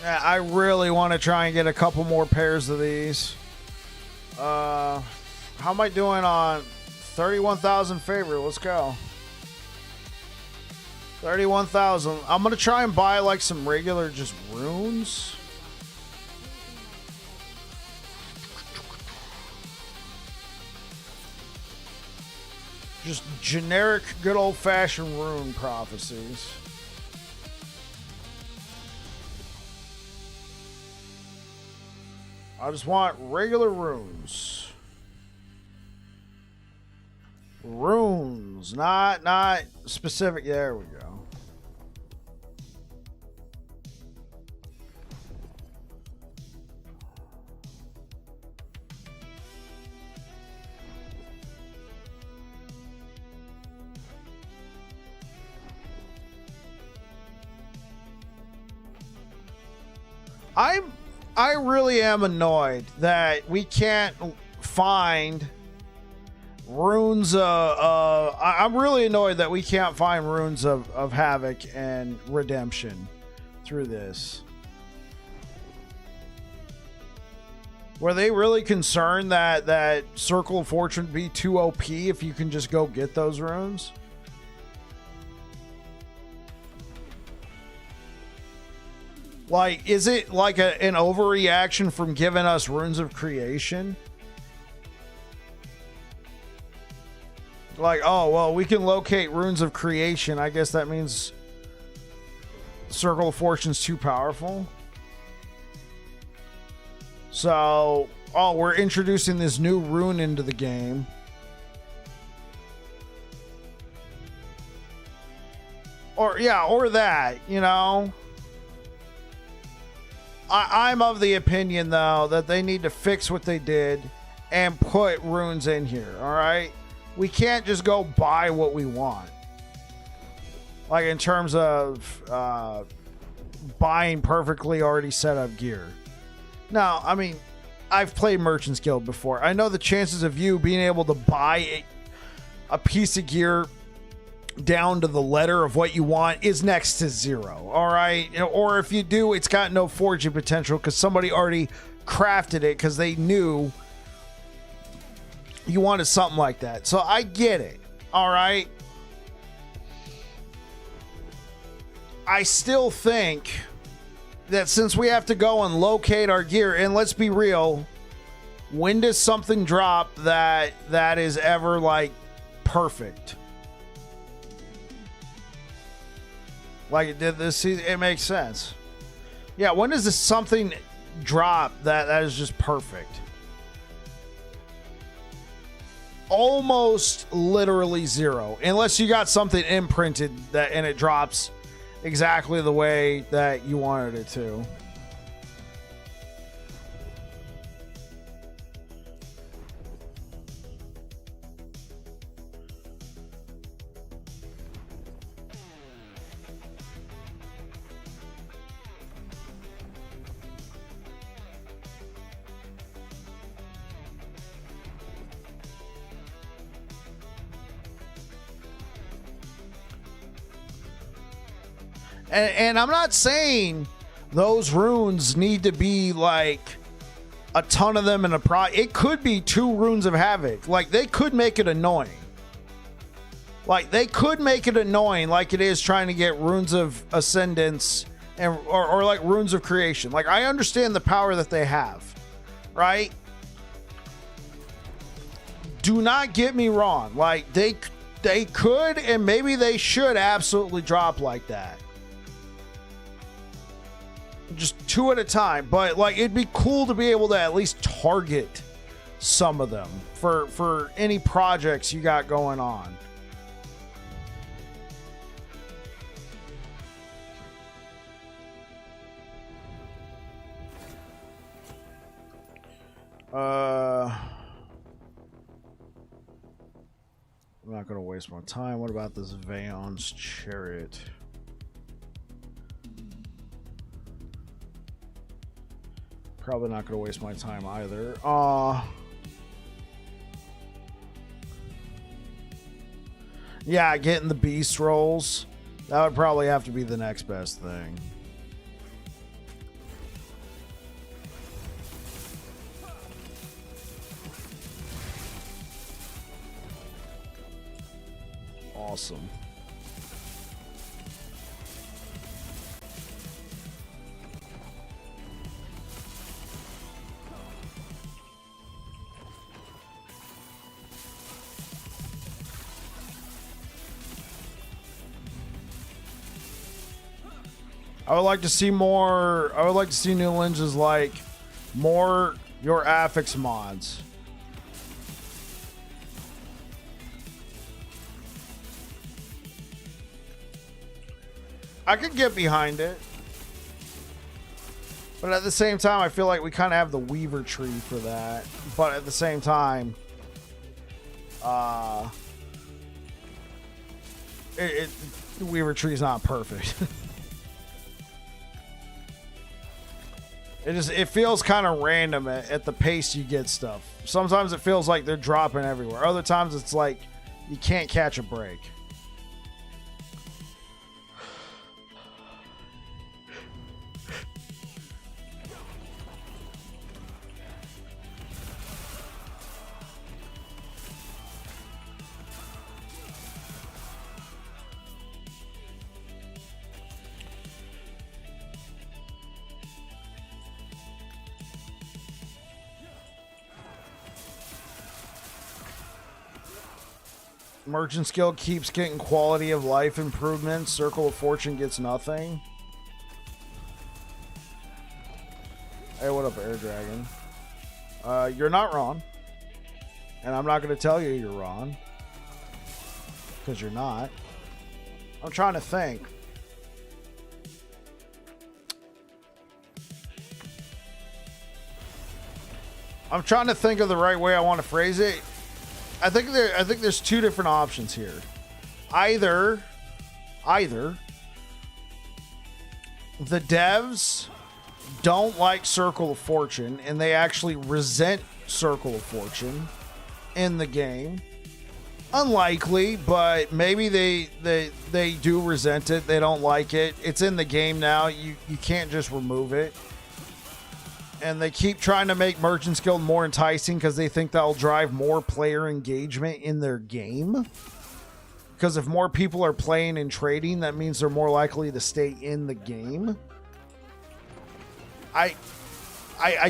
I really want to try and get a couple more pairs of these. How am I doing on 31,000 favorite? Let's go. 31,000. I'm going to try and buy like some regular just runes. Just generic good old-fashioned rune prophecies. I just want regular runes. Runes, not specific. There we go. I really am annoyed that we can't find runes. I'm really annoyed that we can't find runes of Havoc and Redemption through this. Were they really concerned that Circle of Fortune would be too OP if you can just go get those runes? Like, is it like an overreaction from giving us runes of creation? Like, oh, well, we can locate runes of creation. I guess that means Circle of Fortune's too powerful. So, oh, we're introducing this new rune into the game. Or, yeah, or that, you know. I'm of the opinion, though, that they need to fix what they did and put runes in here, all right? We can't just go buy what we want. Like, in terms of buying perfectly already set up gear. Now, I mean, I've played Merchant's Guild before. I know the chances of you being able to buy a piece of gear down to the letter of what you want is next to zero, all right? Or if you do, it's got no forging potential because somebody already crafted it because they knew you wanted something like that. So I get it, all right? I still think that since we have to go and locate our gear, and let's be real, when does something drop that is ever like perfect? Like it did this season, it makes sense. Yeah, when does this something drop that is just perfect? Almost literally zero, unless you got something imprinted that and it drops exactly the way that you wanted it to. And I'm not saying those runes need to be like a ton of them in a it could be 2 runes of havoc. Like they could make it annoying. Like they could make it annoying like it is trying to get runes of ascendance and or like runes of creation. Like I understand the power that they have, right? Do not get me wrong. Like they could and maybe they should absolutely drop like that. Just 2 at a time, but like it'd be cool to be able to at least target some of them for any projects you got going on. I'm not gonna waste my time. What about this Vaon's Chariot? Probably not going to waste my time either. Yeah, getting the beast rolls. That would probably have to be the next best thing. Awesome. I would like to see more. I would like to see new lenses like more your affix mods. I could get behind it. But at the same time, I feel like we kind of have the Weaver tree for that. But at the same time, the Weaver tree is not perfect. It feels kind of random at the pace you get stuff. Sometimes it feels like they're dropping everywhere. Other times it's like you can't catch a break. Merchant skill keeps getting quality of life improvements. Circle of Fortune gets nothing. Hey, what up, Air Dragon? You're not wrong. And I'm not going to tell you you're wrong. Because you're not. I'm trying to think. I'm trying to think of the right way I want to phrase it. I think there's two different options here. Either the devs don't like Circle of Fortune and they actually resent Circle of Fortune in the game. Unlikely, but maybe they do resent it. They don't like it. It's in the game now. You can't just remove it. And they keep trying to make Merchant's Guild more enticing because they think that'll drive more player engagement in their game. Because if more people are playing and trading, that means they're more likely to stay in the game. I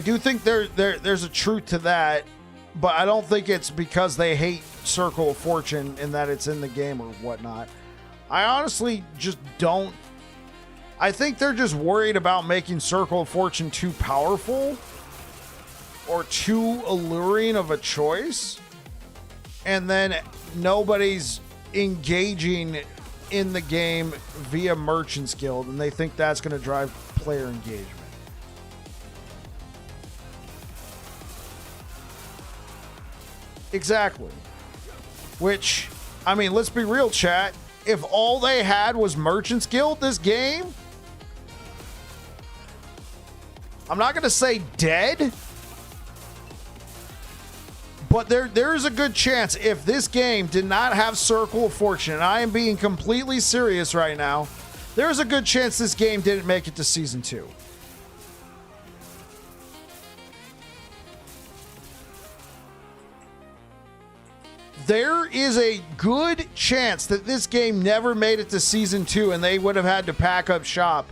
do think there's a truth to that, but I don't think it's because they hate Circle of Fortune and that it's in the game or whatnot. I honestly just don't. I think they're just worried about making Circle of Fortune too powerful or too alluring of a choice. And then nobody's engaging in the game via Merchant's Guild, and they think that's going to drive player engagement. Exactly. Which, I mean, let's be real, chat. If all they had was Merchant's Guild this game, I'm not going to say dead, but there's a good chance if this game did not have Circle of Fortune, and I am being completely serious right now, there's a good chance this game didn't make it to Season 2. There is a good chance that this game never made it to Season 2 and they would have had to pack up shop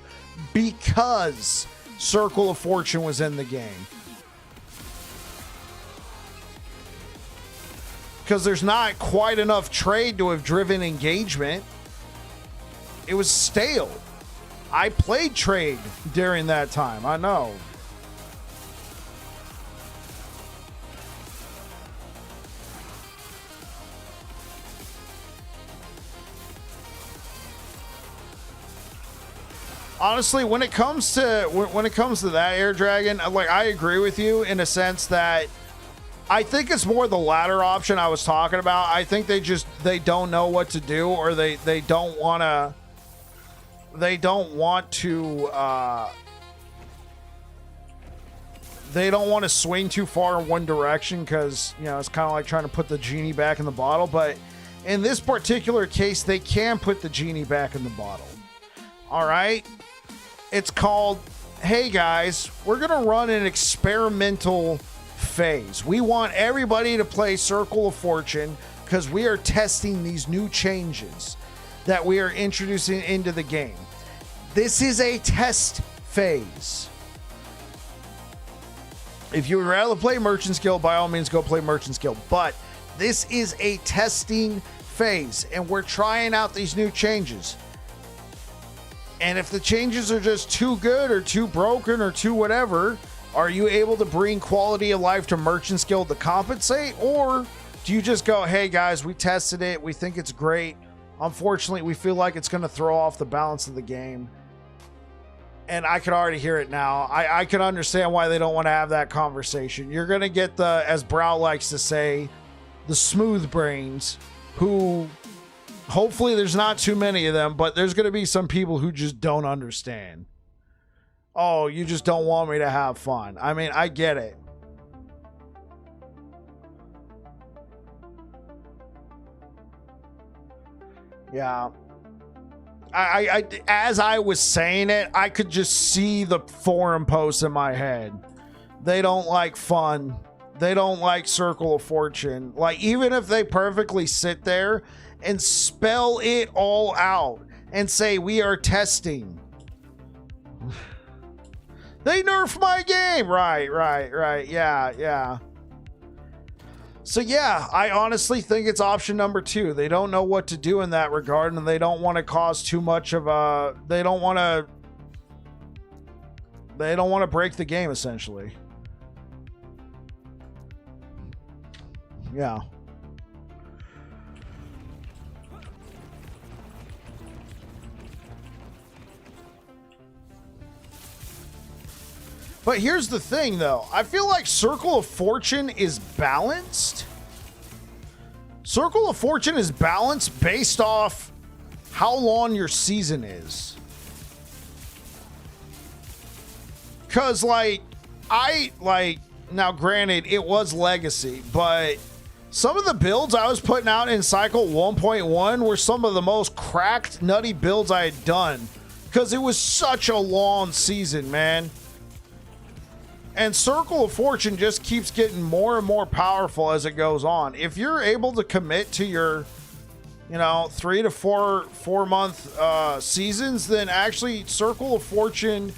because Circle of Fortune was in the game. Because there's not quite enough trade to have driven engagement. It was stale. I played trade during that time. I know. Honestly, when it comes to that, Air Dragon, like, I agree with you in a sense that I think it's more the latter option I was talking about. I think they don't know what to do, or they don't want to swing too far in one direction, because, you know, it's kind of like trying to put the genie back in the bottle. But in this particular case, they can put the genie back in the bottle. All right. It's called, hey guys, we're going to run an experimental phase. We want everybody to play Circle of Fortune because we are testing these new changes that we are introducing into the game. This is a test phase. If you would rather play Merchant's Guild, by all means, go play Merchant's Guild. But this is a testing phase, and we're trying out these new changes. And if the changes are just too good or too broken or too whatever, are you able to bring quality of life to Merchant's Guild to compensate? Or do you just go, hey guys, we tested it, we think it's great. Unfortunately, we feel like it's going to throw off the balance of the game. And I could already hear it now. I can understand why they don't want to have that conversation. You're going to get the, as Brow likes to say, the smooth brains who... Hopefully there's not too many of them, but there's going to be some people who just don't understand. Oh, you just don't want me to have fun. I mean, I get it. Yeah. I as I was saying it, I could just see the forum posts in my head. They don't like fun. They don't like Circle of Fortune. Like, even if they perfectly sit there and spell it all out and say, we are testing. They nerfed my game. Right. Yeah. So yeah, I honestly think it's option number 2. They don't know what to do in that regard, and they don't want to cause too much of a. They don't want to break the game, essentially. Yeah. But here's the thing, though. I feel like Circle of Fortune is balanced. Circle of Fortune is balanced based off how long your season is. Because, now granted, it was Legacy, but some of the builds I was putting out in Cycle 1.1 were some of the most cracked, nutty builds I had done. Because it was such a long season, man. And Circle of Fortune just keeps getting more and more powerful as it goes on. If you're able to commit to your, 3 to 4 month seasons, then actually Circle of Fortune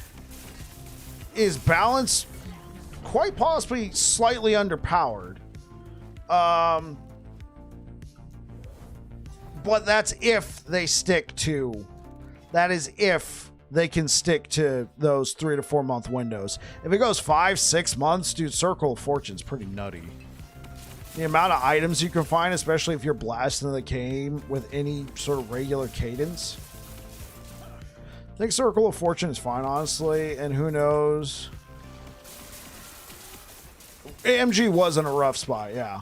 is balanced, quite possibly slightly underpowered. But that's if they stick to. That is if they can stick to those 3 to 4 month windows. If it goes 5-6 months, dude, Circle of Fortune's pretty nutty. The amount of items you can find, especially if you're blasting the game with any sort of regular cadence. I think Circle of Fortune is fine, honestly, and who knows. AMG was in a rough spot, yeah.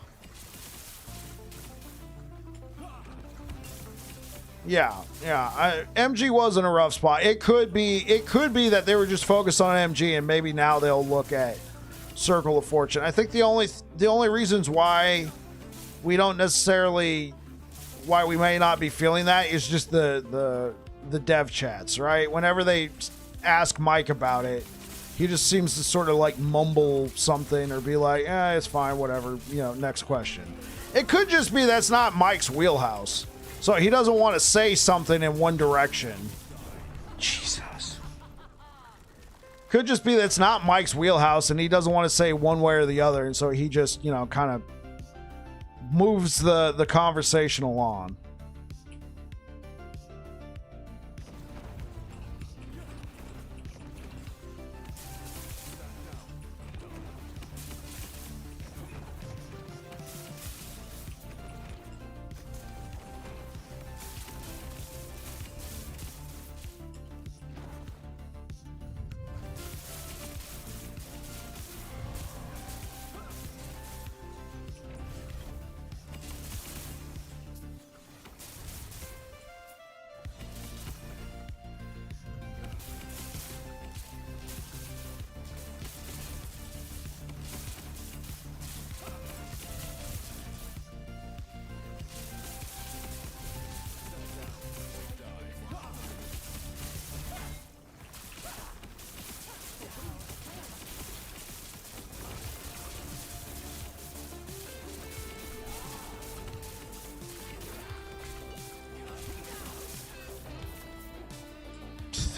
Yeah. MG was in a rough spot. It could be that they were just focused on MG, and maybe now they'll look at Circle of Fortune. I think the only reasons why we don't necessarily, why we may not be feeling that is just the dev chats, right? Whenever they ask Mike about it, he just seems to sort of like mumble something or be like, it's fine, whatever, next question. It could just be that's not Mike's wheelhouse. So he doesn't want to say something in one direction. Jesus. Could just be that's not Mike's wheelhouse and he doesn't want to say one way or the other. And so he just, kind of moves the conversation along.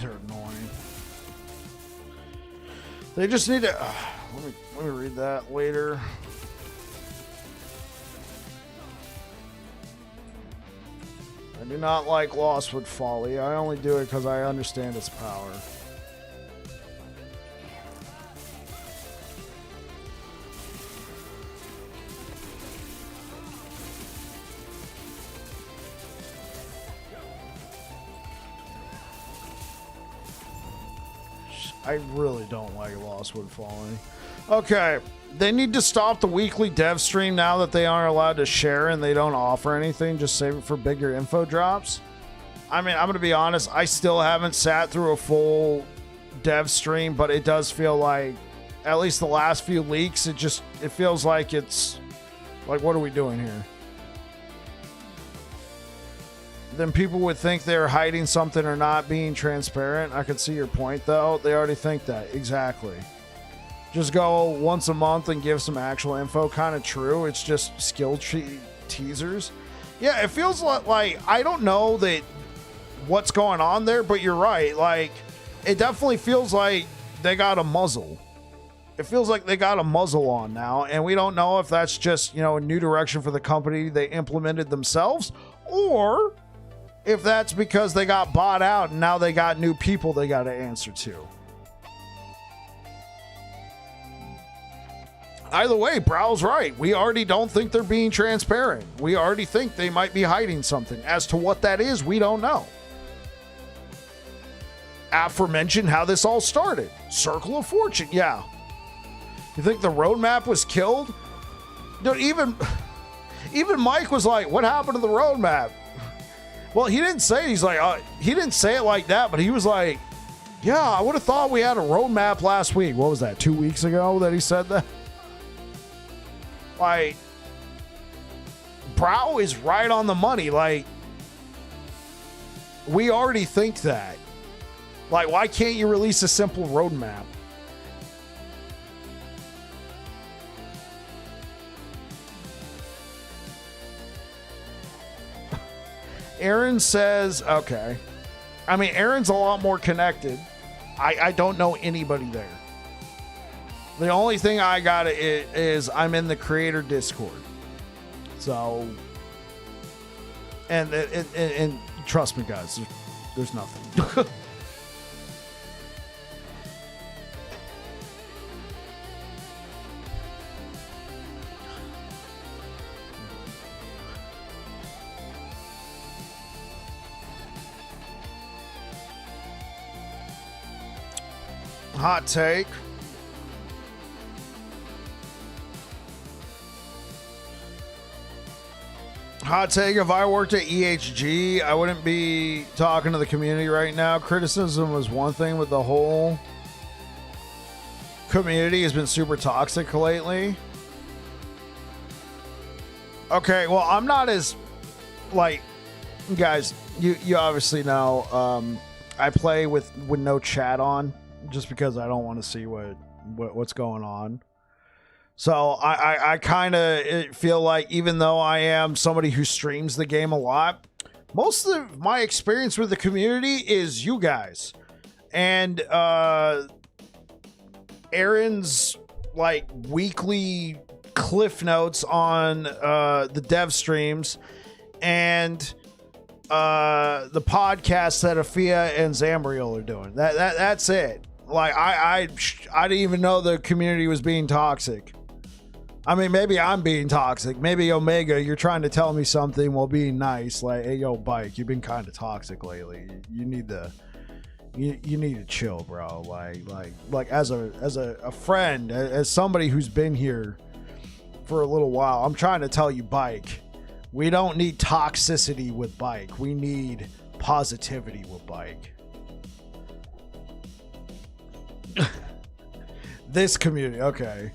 They're annoying. They just need to. Let me read that later. I do not like Lostwood Folly. I only do it because I understand its power. I really don't like Lostwood Folly. Okay, they need to stop the weekly dev stream now that they aren't allowed to share and they don't offer anything. Just save it for bigger info drops. I mean, I'm going to be honest. I still haven't sat through a full dev stream, but it does feel like, at least the last few leaks, it feels like it's like, what are we doing here? Then people would think they're hiding something or not being transparent. I could see your point, though. They already think that. Exactly. Just go once a month and give some actual info. Kind of true. It's just skill tree teasers. Yeah, it feels like I don't know that what's going on there, but you're right. Like, it definitely feels like they got a muzzle. it feels like they got a muzzle on now, and we don't know if that's just, you know, a new direction for the company they implemented themselves, or if that's because they got bought out and now they got new people they got to answer to. Either way, Brow's right. We already don't think they're being transparent. We already think they might be hiding something. As to what that is, we don't know. Aforementioned how this all started. Circle of Fortune, yeah. You think the roadmap was killed? Dude, even Mike was like, what happened to the roadmap? Well, he didn't say it. He's like, he didn't say it like that, but he was like, yeah, I would have thought we had a roadmap last week. What was that, 2 weeks ago that he said that? Like, Brow is right on the money. Like, we already think that. Like, why can't you release a simple roadmap? Aaron says, okay. I mean, Aaron's a lot more connected. I don't know anybody there. The only thing I got is I'm in the creator Discord. So, and trust me, guys, there's nothing. Hot take. Hot take, if I worked at EHG, I wouldn't be talking to the community right now. Criticism was one thing, but the whole community has been super toxic lately. Okay, well, I'm not as, like, guys, you obviously know, I play with no chat on, just because I don't want to see what's going on. So I kind of feel like, even though I am somebody who streams the game a lot, most of my experience with the community is you guys. And Aaron's like weekly cliff notes on the dev streams, and the podcast that Afia and Zambriel are doing. That's it. Like, I didn't even know the community was being toxic. I mean, maybe I'm being toxic. Maybe Omega, you're trying to tell me something while being nice. Like, hey, yo, Bike, you've been kind of toxic lately. You need to, you need to chill, bro. Like as a friend, as somebody who's been here for a little while, I'm trying to tell you, Bike, we don't need toxicity with Bike. We need positivity with Bike. This community, okay.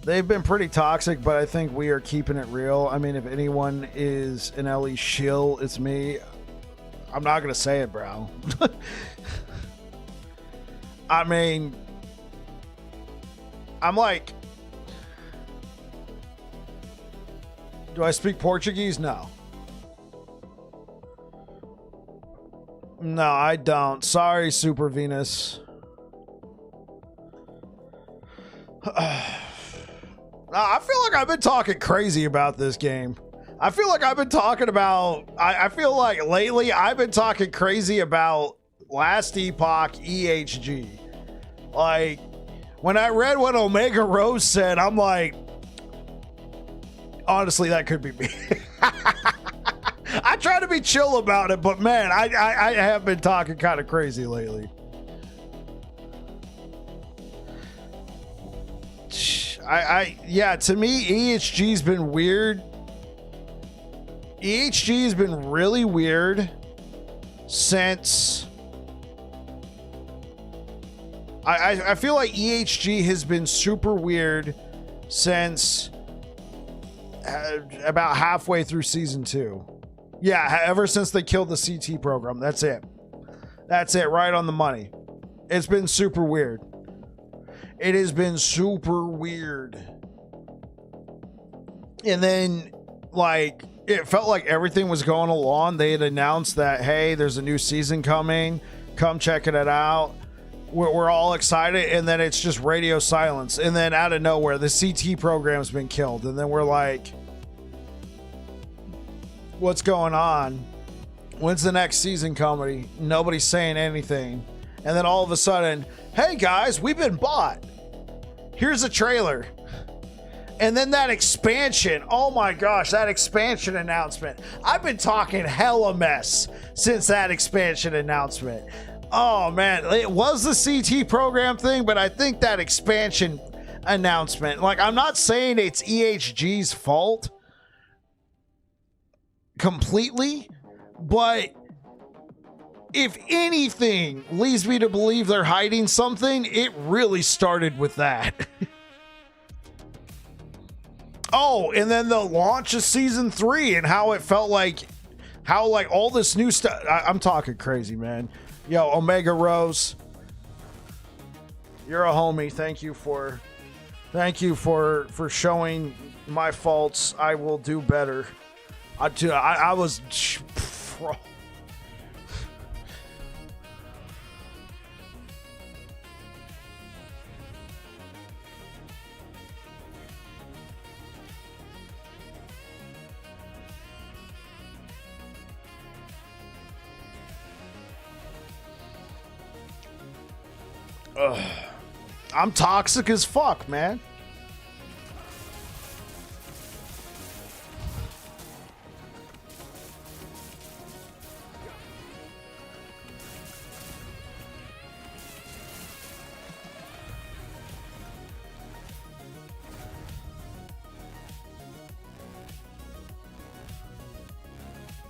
They've been pretty toxic, but I think we are keeping it real. I mean, if anyone is an LE shill, it's me. I'm not going to say it, bro. I mean, I'm like, do I speak Portuguese? No. No, I don't. Sorry, Super Venus. I feel like I've been talking crazy about this game. I feel like I've been talking about... I feel like lately I've been talking crazy about Last Epoch EHG. Like, when I read what Omega Rose said, I'm like... Honestly, that could be me. I try to be chill about it, but man, I have been talking kind of crazy lately. Yeah, to me, EHG's been weird. EHG's been really weird since... I feel like EHG has been super weird since about halfway through season 2. Yeah, ever since they killed the CT program. That's it. That's it, right on the money. It's been super weird. It has been super weird. And then, like, it felt like everything was going along. They had announced that, hey, there's a new season coming. Come checking it out. we're all excited, and then it's just radio silence, and then out of nowhere the CT program's been killed, and then we're like, what's going on? When's the next season coming? Nobody's saying anything. And then all of a sudden, hey guys, we've been bought. Here's a trailer. And then that expansion, oh my gosh, that expansion announcement. I've been talking hella mess since that expansion announcement. Oh man, it was the CT program thing, but I think that expansion announcement, like, I'm not saying it's EHG's fault completely, but if anything leads me to believe they're hiding something, it really started with that. Oh, and then the launch of season 3 and how it felt like, how like all this new stuff. I'm talking crazy, man. Yo, Omega Rose, you're a homie. Thank you for showing my faults. I will do better. I was. I'm toxic as fuck, man.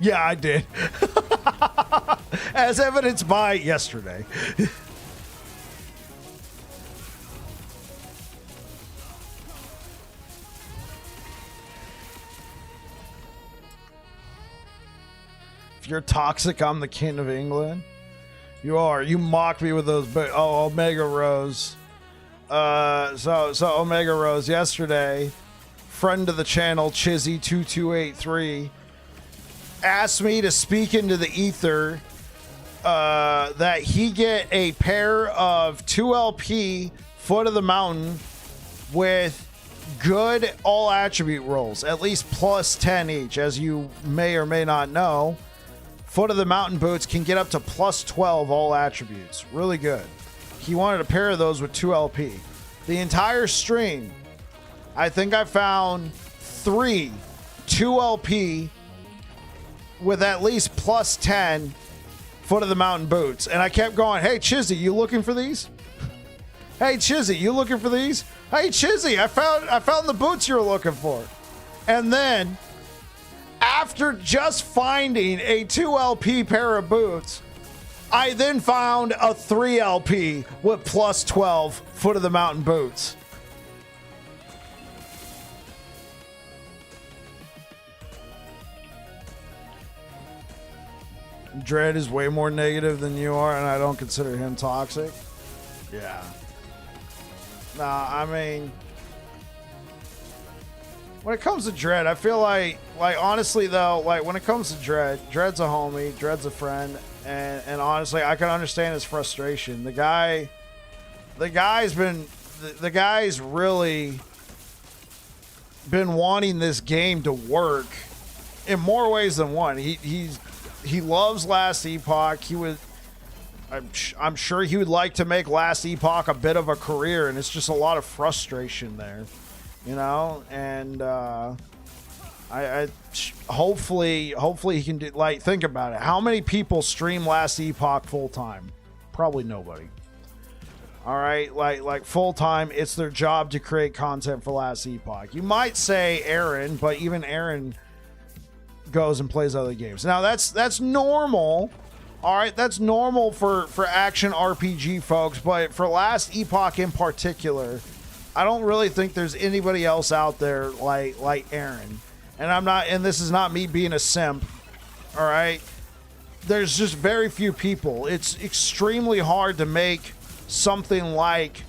Yeah, I did. As evidenced by yesterday. If you're toxic, I'm the king of England. You are. You mocked me with those. But oh, Omega Rose. So Omega Rose yesterday, friend of the channel, Chizzy2283, asked me to speak into the ether that he get a pair of 2LP Foot of the Mountain with good all attribute rolls, at least plus 10 each. As you may or may not know, Foot of the Mountain boots can get up to plus 12 all attributes. Really good. He wanted a pair of those with 2LP. The entire stream, I think I found 3 2LP with at least plus 10 Foot of the Mountain boots. And I kept going, hey, Chizzy, you looking for these? Hey, Chizzy, you looking for these? Hey, Chizzy, I found the boots you're looking for. And then, after just finding a 2LP pair of boots, I then found a 3LP with plus 12 Foot of the Mountain boots. Dread is way more negative than you are, and I don't consider him toxic. Yeah. Nah, I mean, when it comes to Dread, I feel like honestly though, like when it comes to Dread's a homie, Dread's a friend, and honestly, I can understand his frustration. The guy's really been wanting this game to work in more ways than one. He loves Last Epoch. I'm sure he would like to make Last Epoch a bit of a career, and it's just a lot of frustration there, you know. And I hopefully he can do, like, think about it. How many people stream Last Epoch full time? Probably nobody. All right, like full time, it's their job to create content for Last Epoch. You might say Aaron, but even Aaron goes and plays other games. Now that's normal. All right, that's normal for action RPG folks, but for Last Epoch in particular, I don't really think there's anybody else out there like Aaron. And this is not me being a simp. All right, there's just very few people. It's extremely hard to make something like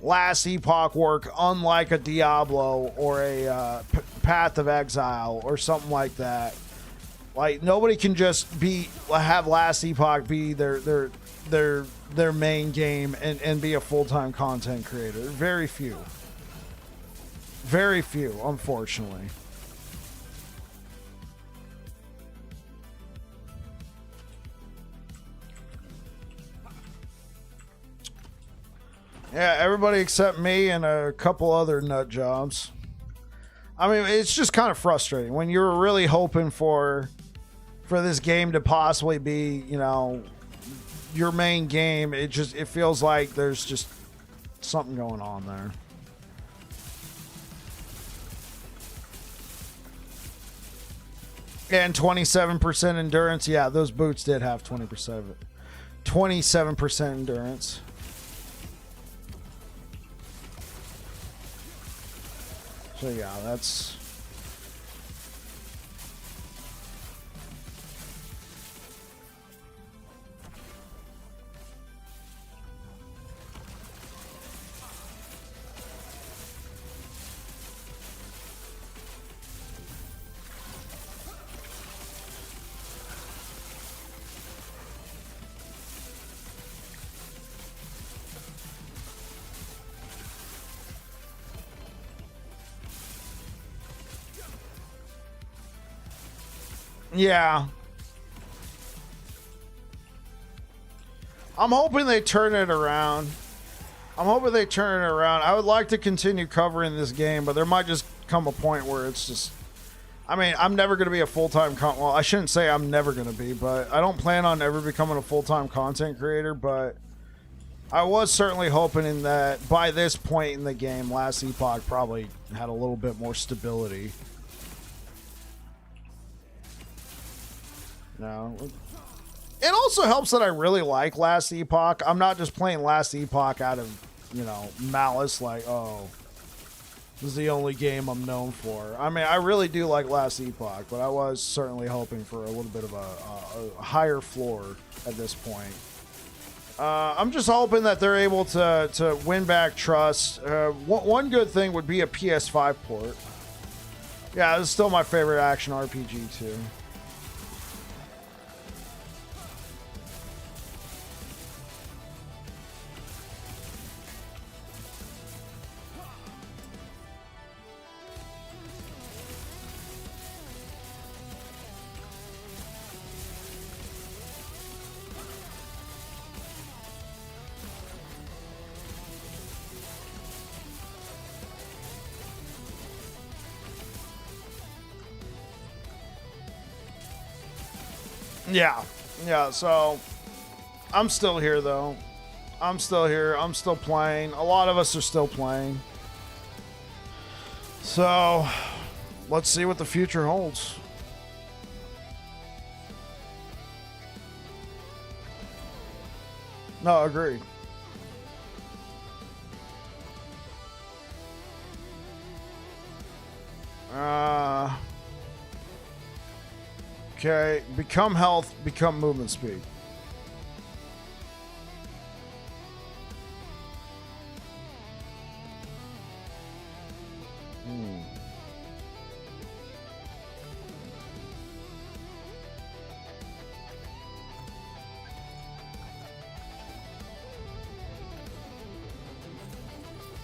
Last Epoch work, unlike a Diablo or a Path of Exile or something like that. Like, nobody can just have Last Epoch be their their main game and be a full-time content creator. Very few. Very few, unfortunately. Yeah, everybody except me and a couple other nut jobs. I mean, it's just kind of frustrating when you're really hoping for this game to possibly be, you know, your main game. It feels like there's just something going on there. And 27% endurance. Yeah, those boots did have 27% endurance. So yeah, that's... Yeah. I'm hoping they turn it around. I would like to continue covering this game, but there might just come a point where it's just... I mean, I'm never going to be a full-time... Well, I shouldn't say I'm never going to be, but I don't plan on ever becoming a full-time content creator, but I was certainly hoping that by this point in the game, Last Epoch probably had a little bit more stability. No. It also helps that I really like Last Epoch. I'm not just playing Last Epoch out of, you know, malice, like, oh, this is the only game I'm known for. I mean, I really do like Last Epoch, but I was certainly hoping for a little bit of a higher floor at this point. I'm just hoping that they're able to win back trust. One good thing would be a PS5 port. Yeah, this is still my favorite action RPG, too. Yeah, so I'm still here though. I'm still here. I'm still playing. A lot of us are still playing. So let's see what the future holds. No, agreed. Okay, become health, become movement speed.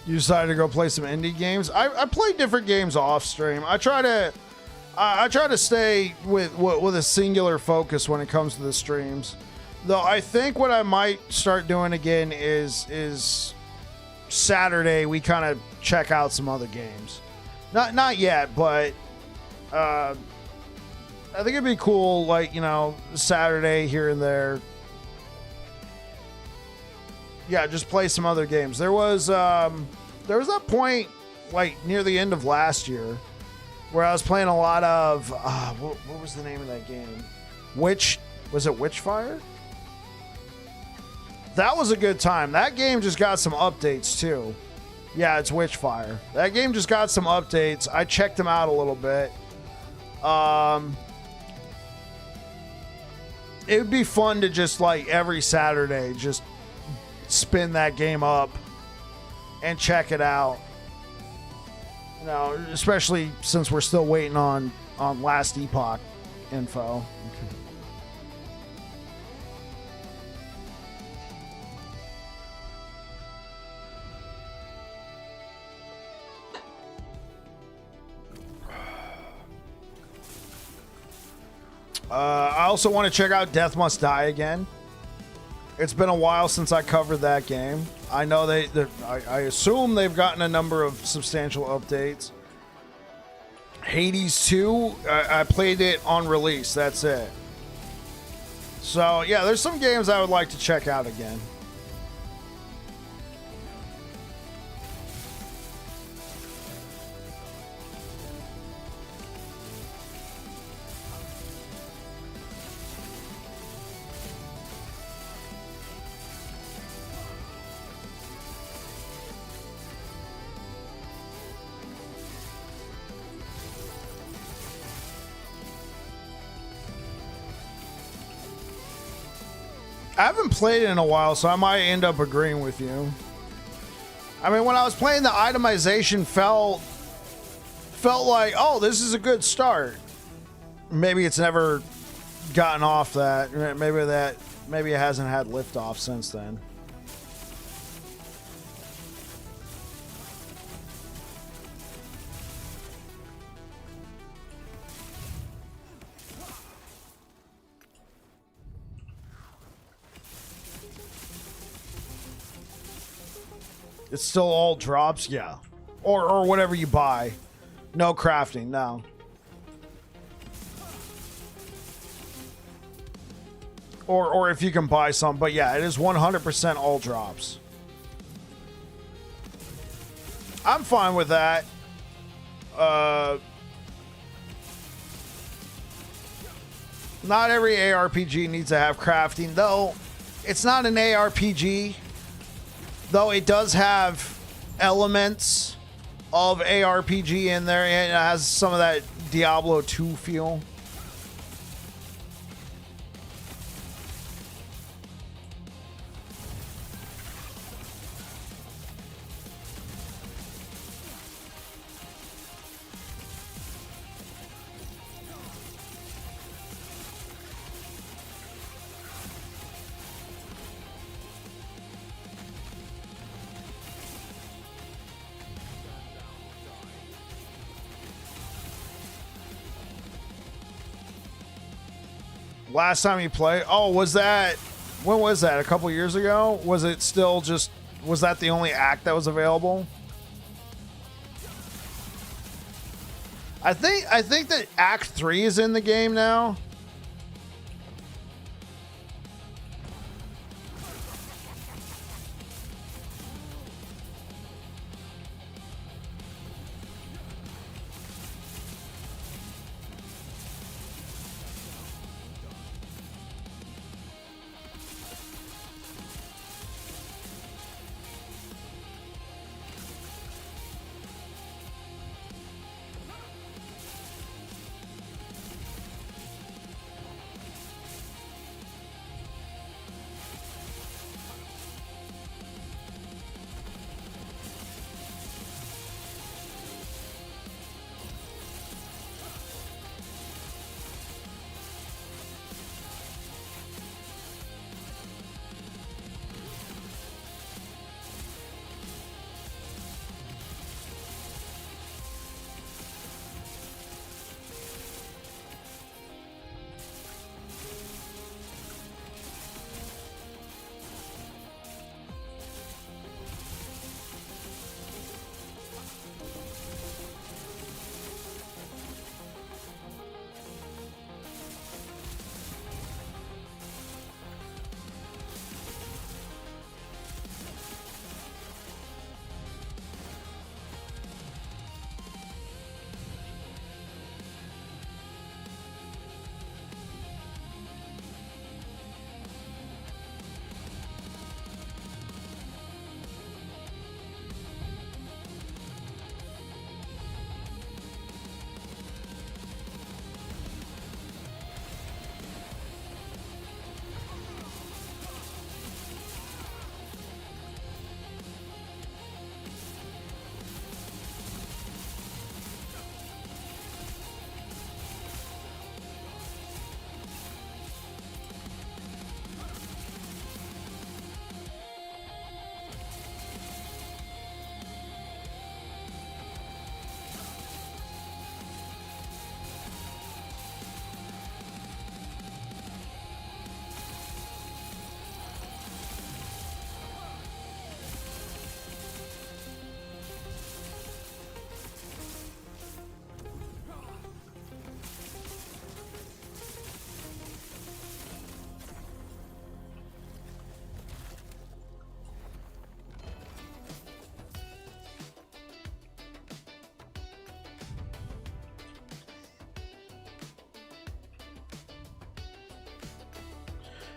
You decided to go play some indie games. I play different games off stream. I try to stay with a singular focus when it comes to the streams. Though I think what I might start doing again is Saturday we kind of check out some other games. Not yet, but I think it'd be cool, like, you know, Saturday here and there. Yeah, just play some other games. There was that point, like, near the end of last year where I was playing a lot of, what was the name of that game? Was it Witchfire? That was a good time. That game just got some updates, too. Yeah, it's Witchfire. That game just got some updates. I checked them out a little bit. It would be fun to just, like, every Saturday, just spin that game up and check it out. You know, especially since we're still waiting on Last Epoch info. I also want to check out Death Must Die again. It's been a while since I covered that game. I know I assume they've gotten a number of substantial updates. Hades 2, I played it on release. That's it. So, yeah, there's some games I would like to check out again. I haven't played it in a while, so I might end up agreeing with you. I mean, when I was playing, the itemization felt like, oh, this is a good start. Maybe it's never gotten off that. Maybe it hasn't had liftoff since then. It's still all drops, yeah. Or whatever you buy. No crafting, no. Or if you can buy some, but yeah, it is 100% all drops. I'm fine with that. Not every ARPG needs to have crafting, though. It's not an ARPG. Though it does have elements of ARPG in there, and it has some of that Diablo 2 feel. Last time you played? Oh, was that... When was that? A couple years ago? Was it still just... Was that the only act that was available? I think that Act 3 is in the game now.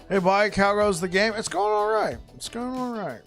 Hey, Mike, how goes the game? It's going all right. It's going all right.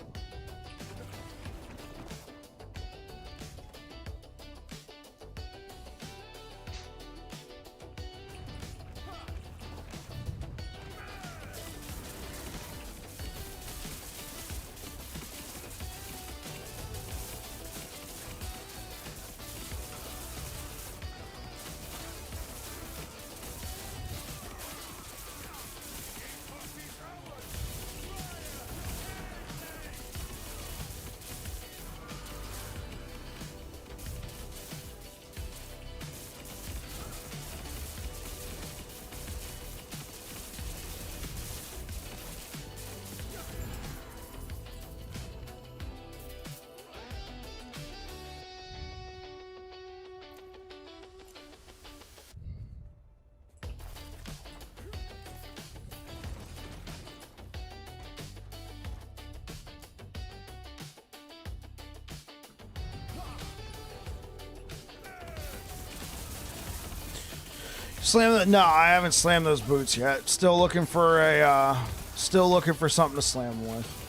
No, I haven't slammed those boots yet. Still looking for something to slam with.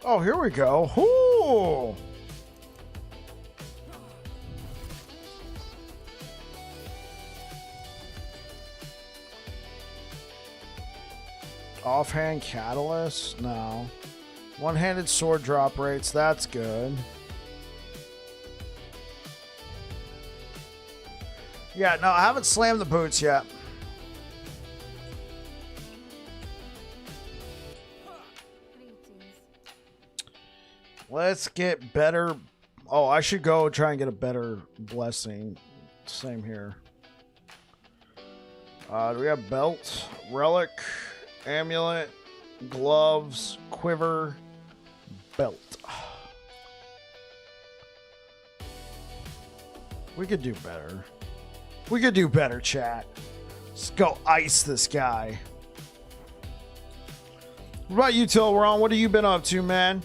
Oh, here we go. Ooh. Offhand catalyst? No. One-handed sword drop rates. That's good. Yeah, no, I haven't slammed the boots yet. Let's get better. Oh, I should go try and get a better blessing. Same here. Do we have belt, relic, amulet, gloves, quiver, belt? We could do better. We could do better, chat. Let's go ice this guy. What about you, Tilron? What have you been up to, man?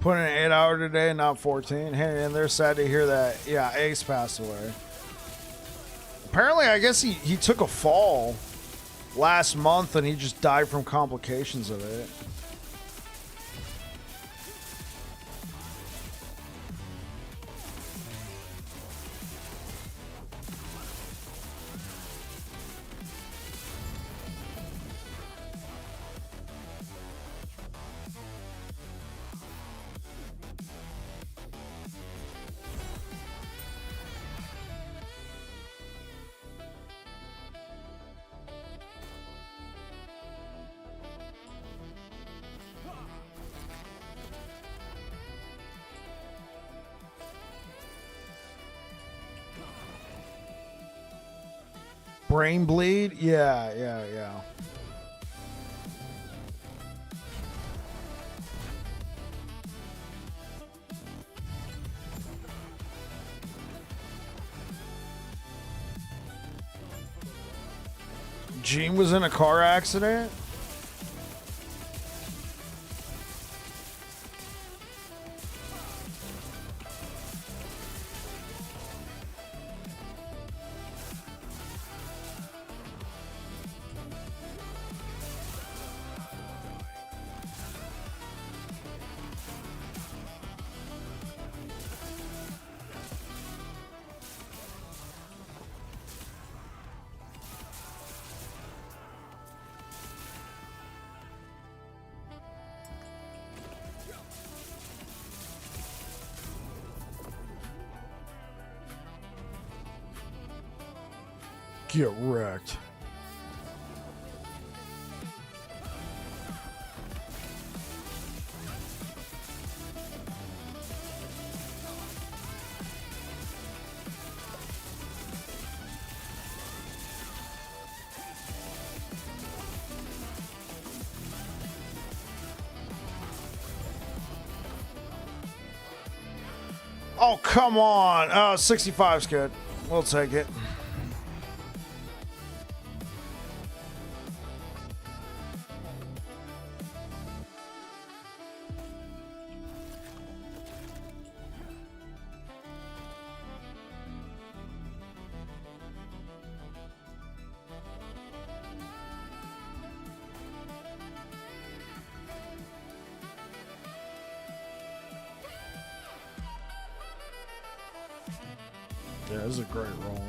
Put in an 8 hour today, not 14. Hey, and they're sad to hear that. Yeah, Ace passed away. Apparently, I guess he took a fall last month and he just died from complications of it. Brain bleed? Yeah. Gene was in a car accident? Get wrecked. Oh, come on. 65's good. We'll take it. Yeah, this is a great roll.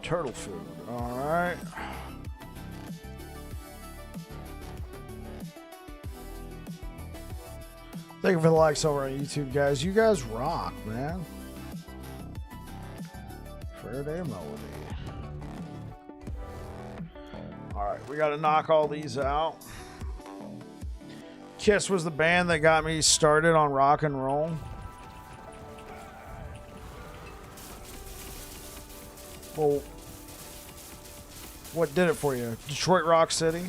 Turtle food. All right. Thank you for the likes over on YouTube, guys. You guys rock, man. Fair day melody. All right, we got to knock all these out. Kiss was the band that got me started on rock and roll. Well, what did it for you? Detroit Rock City?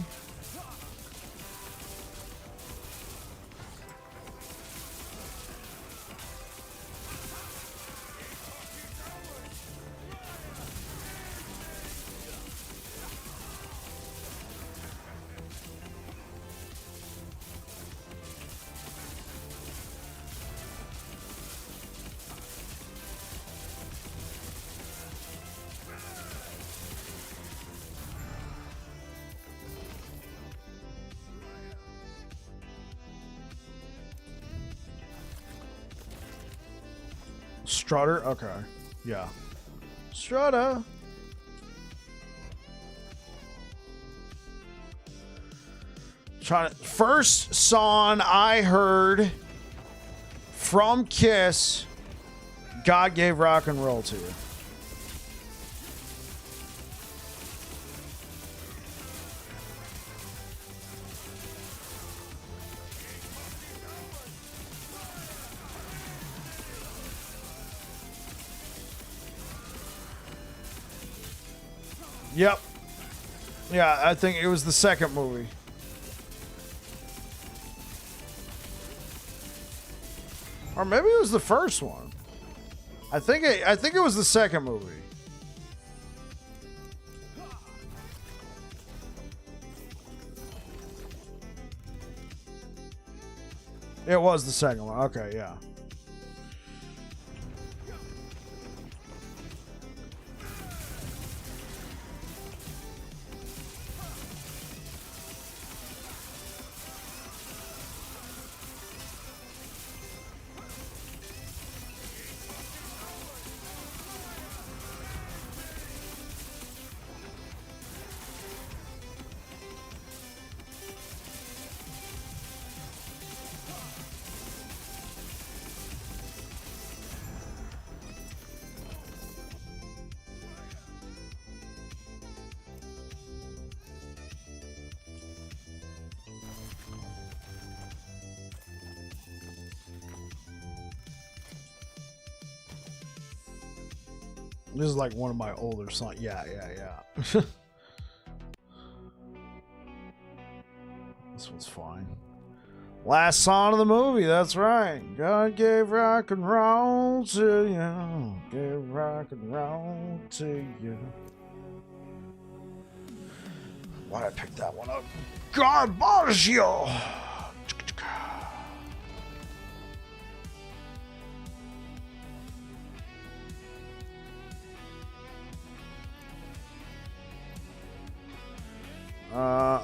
Strutter? Okay. Yeah. Strutter. First song I heard from Kiss, God Gave Rock and Roll to You. Yep. Yeah, I think it was the second movie. Or maybe it was the first one. I think it was the second movie. It was the second one. Okay, yeah. This is like one of my older songs. Yeah. This one's fine. Last song of the movie, that's right. God gave rock and roll to you. Gave rock and roll to you. Why'd I pick that one up? Garbaggio!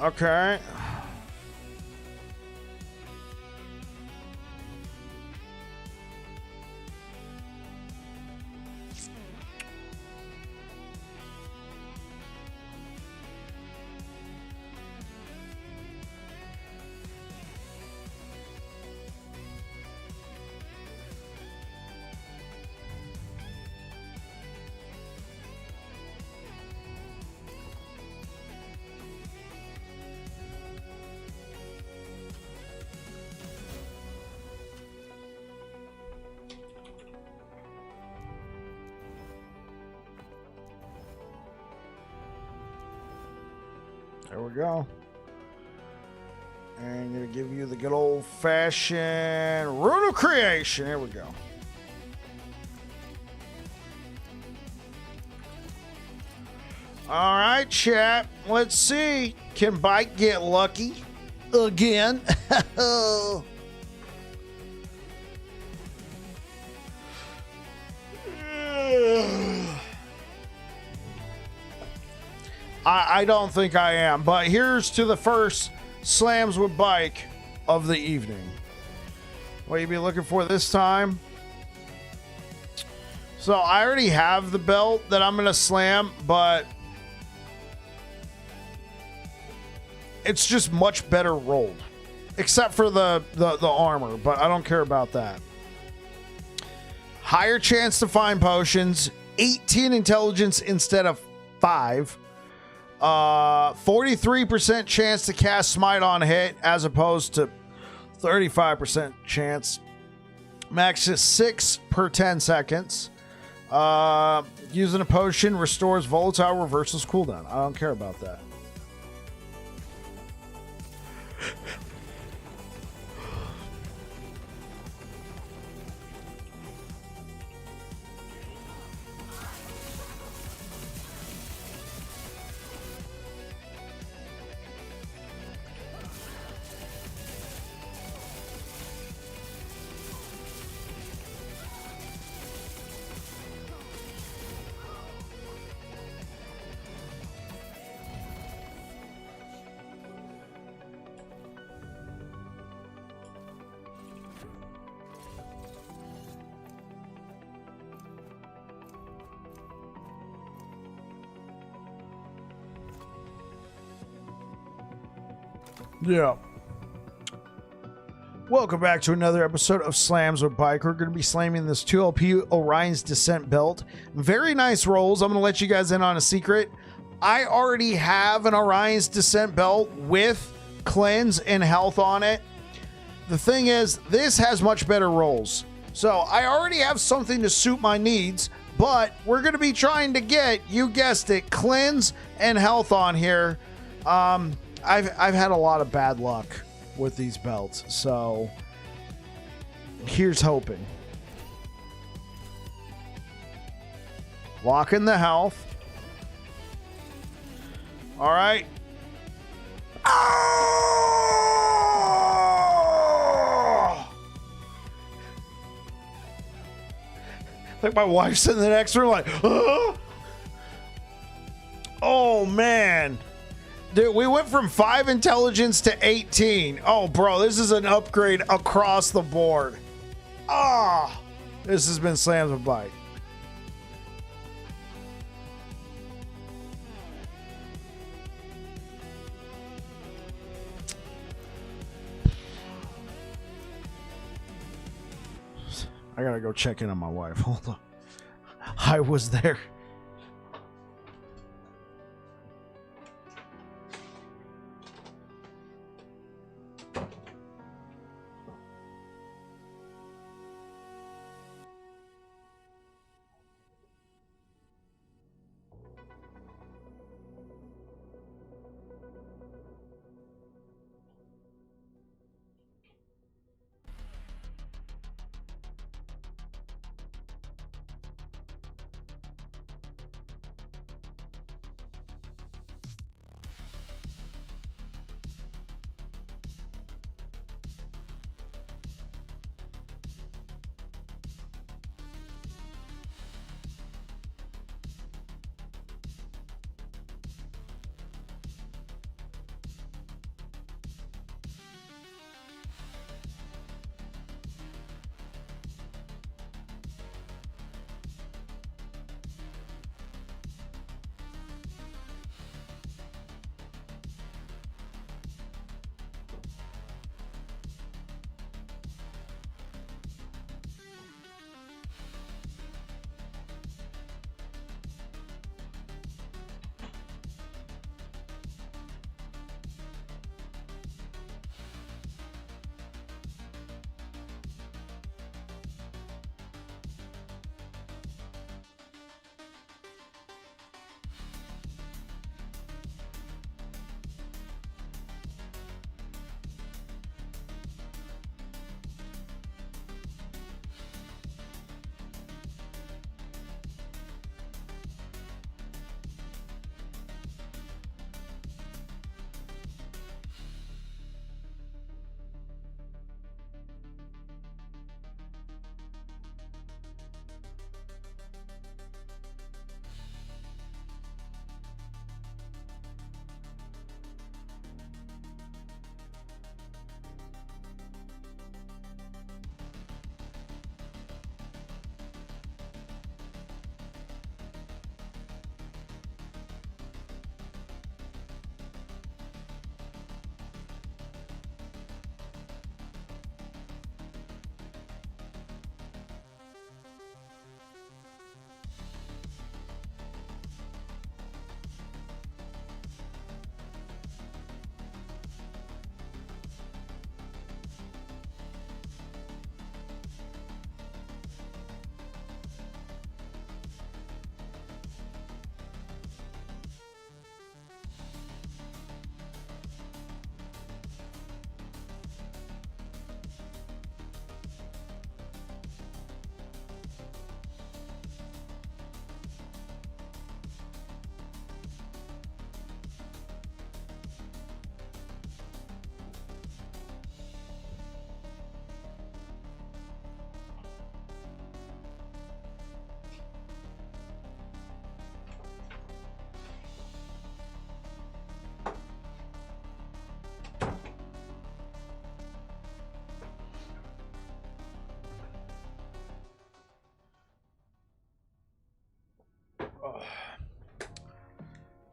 Okay. There we go. And I'm going to give you the good old-fashioned Rune of Creation. Here we go. All right, chat. Let's see. Can Bike get lucky again? I don't think I am, but here's to the first Slams with Bike of the evening. What you be looking for this time? So I already have the belt that I'm gonna slam, but it's just much better rolled, except for the armor, but I don't care about that. Higher chance to find potions, 18 intelligence instead of 5. 43% chance to cast Smite on hit as opposed to 35% chance. Max is 6 per 10 seconds. Using a potion restores volatile reversals cooldown. I don't care about that. Yeah. Welcome back to another episode of Slams with Bike. We're going to be slamming this 2LP Orion's Descent belt. Very nice rolls. I'm going to let you guys in on a secret. I already have an Orion's Descent belt with cleanse and health on it. The thing is, this has much better rolls. So I already have something to suit my needs, but we're going to be trying to get, you guessed it, cleanse and health on here. I've had a lot of bad luck with these belts, so here's hoping. Lock in the health. All right. Oh! Like my wife's in the next room like, oh, oh man. Dude, we went from 5 intelligence to 18. Oh, bro, this is an upgrade across the board. Ah, this has been Slams with Bike. I gotta go check in on my wife. Hold on. I was there.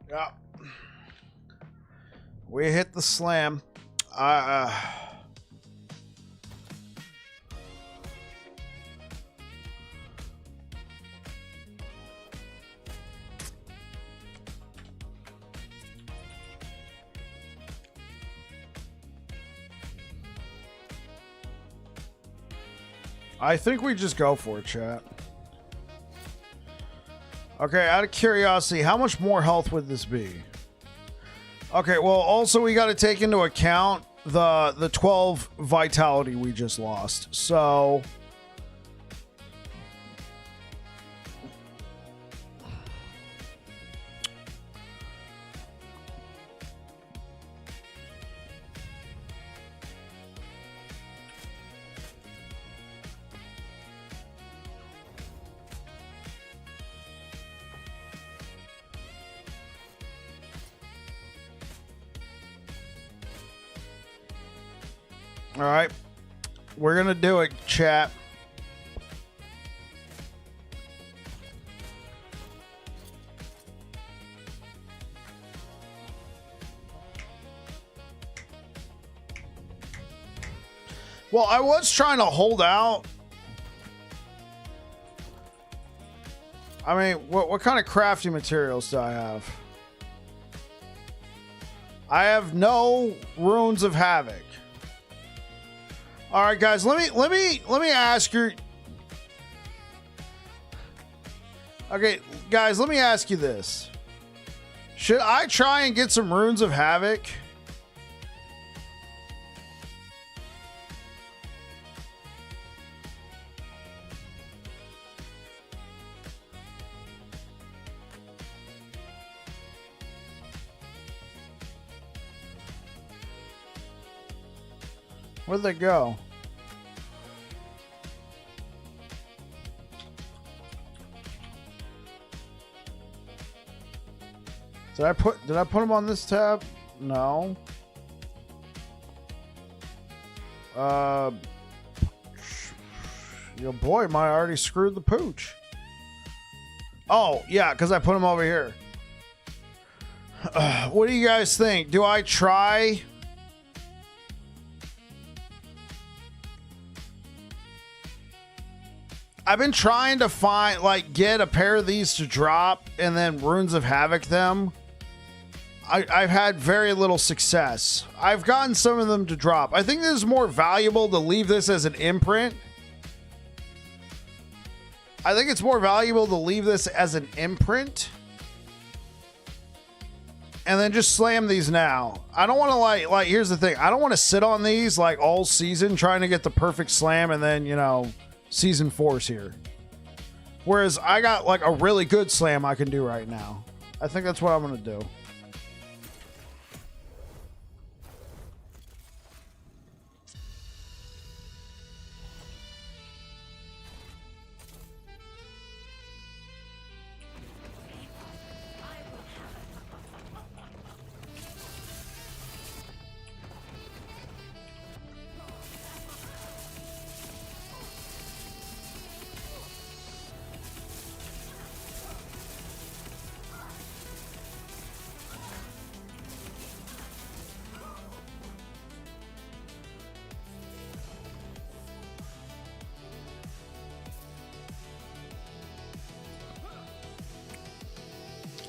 Yeah. We hit the slam. I think we just go for it, chat. Okay, out of curiosity, how much more health would this be? Okay, well, also we got to take into account the 12 vitality we just lost. So all right, we're gonna do it, chat. Well, I was trying to hold out. I mean, what kind of crafting materials do I have? I have no runes of havoc. All right, guys, let me ask you. Okay, guys, let me ask you this. Should I try and get some runes of havoc? Where'd they go? Did I put them on this tab? No. Your boy might already screwed the pooch. Oh, yeah, because I put them over here. What do you guys think? Do I try? I've been trying to find, like, get a pair of these to drop and then Runes of Havoc them. I've had very little success. I've gotten some of them to drop. I think this is more valuable to leave this as an imprint. I think it's more valuable to leave this as an imprint. And then just slam these now. I don't want to like, here's the thing. I don't want to sit on these like all season trying to get the perfect slam and then, you know, season 4's here. Whereas I got like a really good slam I can do right now. I think that's what I'm going to do.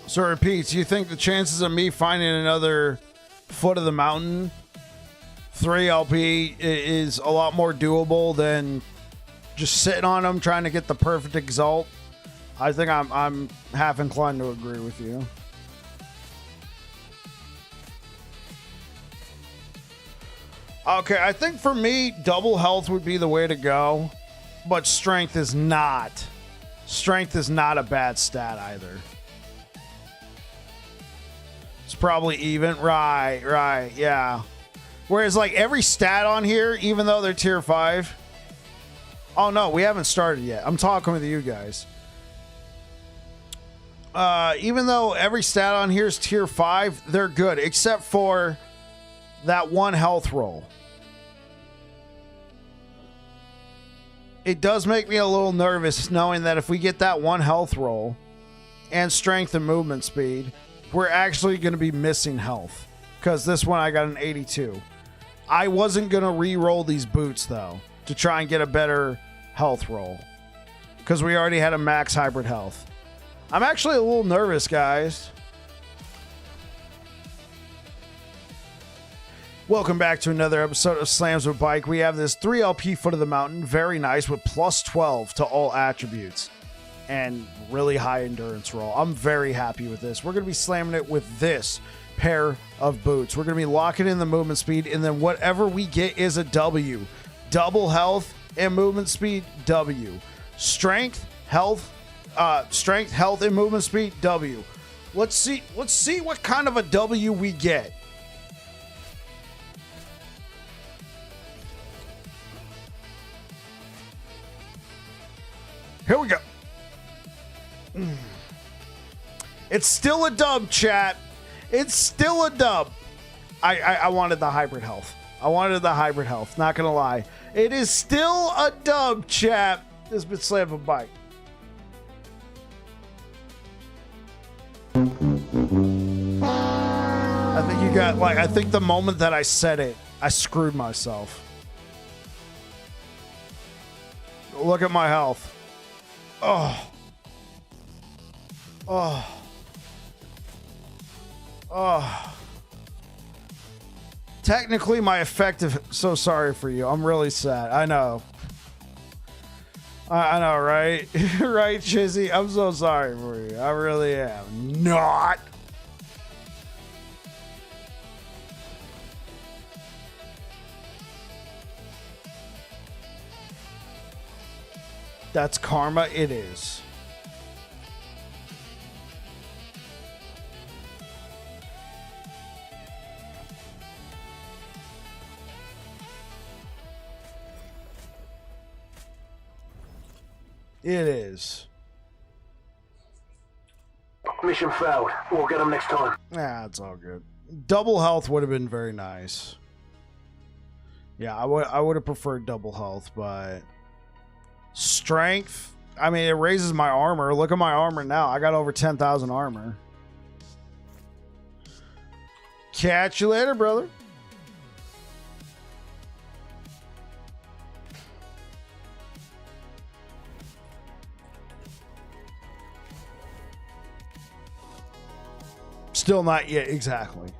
So it repeats, you think the chances of me finding another foot of the mountain 3 LP is a lot more doable than just sitting on them trying to get the perfect exalt? I think I'm half inclined to agree with you. Okay, I think for me, double health would be the way to go, but strength is not. Strength is not a bad stat either. It's probably even. Right, yeah. Whereas, like, every stat on here, even though they're tier 5... Oh, no, we haven't started yet. I'm talking with you guys. Even though every stat on here is tier 5, they're good, except for that one health roll. It does make me a little nervous knowing that if we get that one health roll and strength and movement speed, we're actually going to be missing health. Because this one I got an 82. I wasn't going to re-roll these boots, though, to try and get a better health roll. Because we already had a max hybrid health. I'm actually a little nervous, guys. Welcome back to another episode of Slams with Bike. We have this 3LP Foot of the Mountain. Very nice with plus 12 to all attributes. And really high endurance roll. I'm very happy with this. We're going to be slamming it with this pair of boots. We're going to be locking in the movement speed. And then whatever we get is a W. Double health and movement speed, W. Strength, health, and movement speed, W. Let's see what kind of a W we get. Here we go. It's still a dub, chat. It's still a dub. I wanted the hybrid health. Not gonna lie. It is still a dub, chat. This has been Slam with Bike. I think you got, I think the moment that I said it, I screwed myself. Look at my health. Oh. Technically, my effective. So sorry for you. I'm really sad. I know. I know, right? Right, Chizzy? I'm so sorry for you. I really am. Not. That's karma. It is. It is. Mission failed. We'll get them next time. Nah, it's all good. Double health would have been very nice. Yeah, I would have preferred double health, but strength, I mean, it raises my armor. Look at my armor now. I got over 10,000 armor. Catch you later, brother. Still not yet, exactly.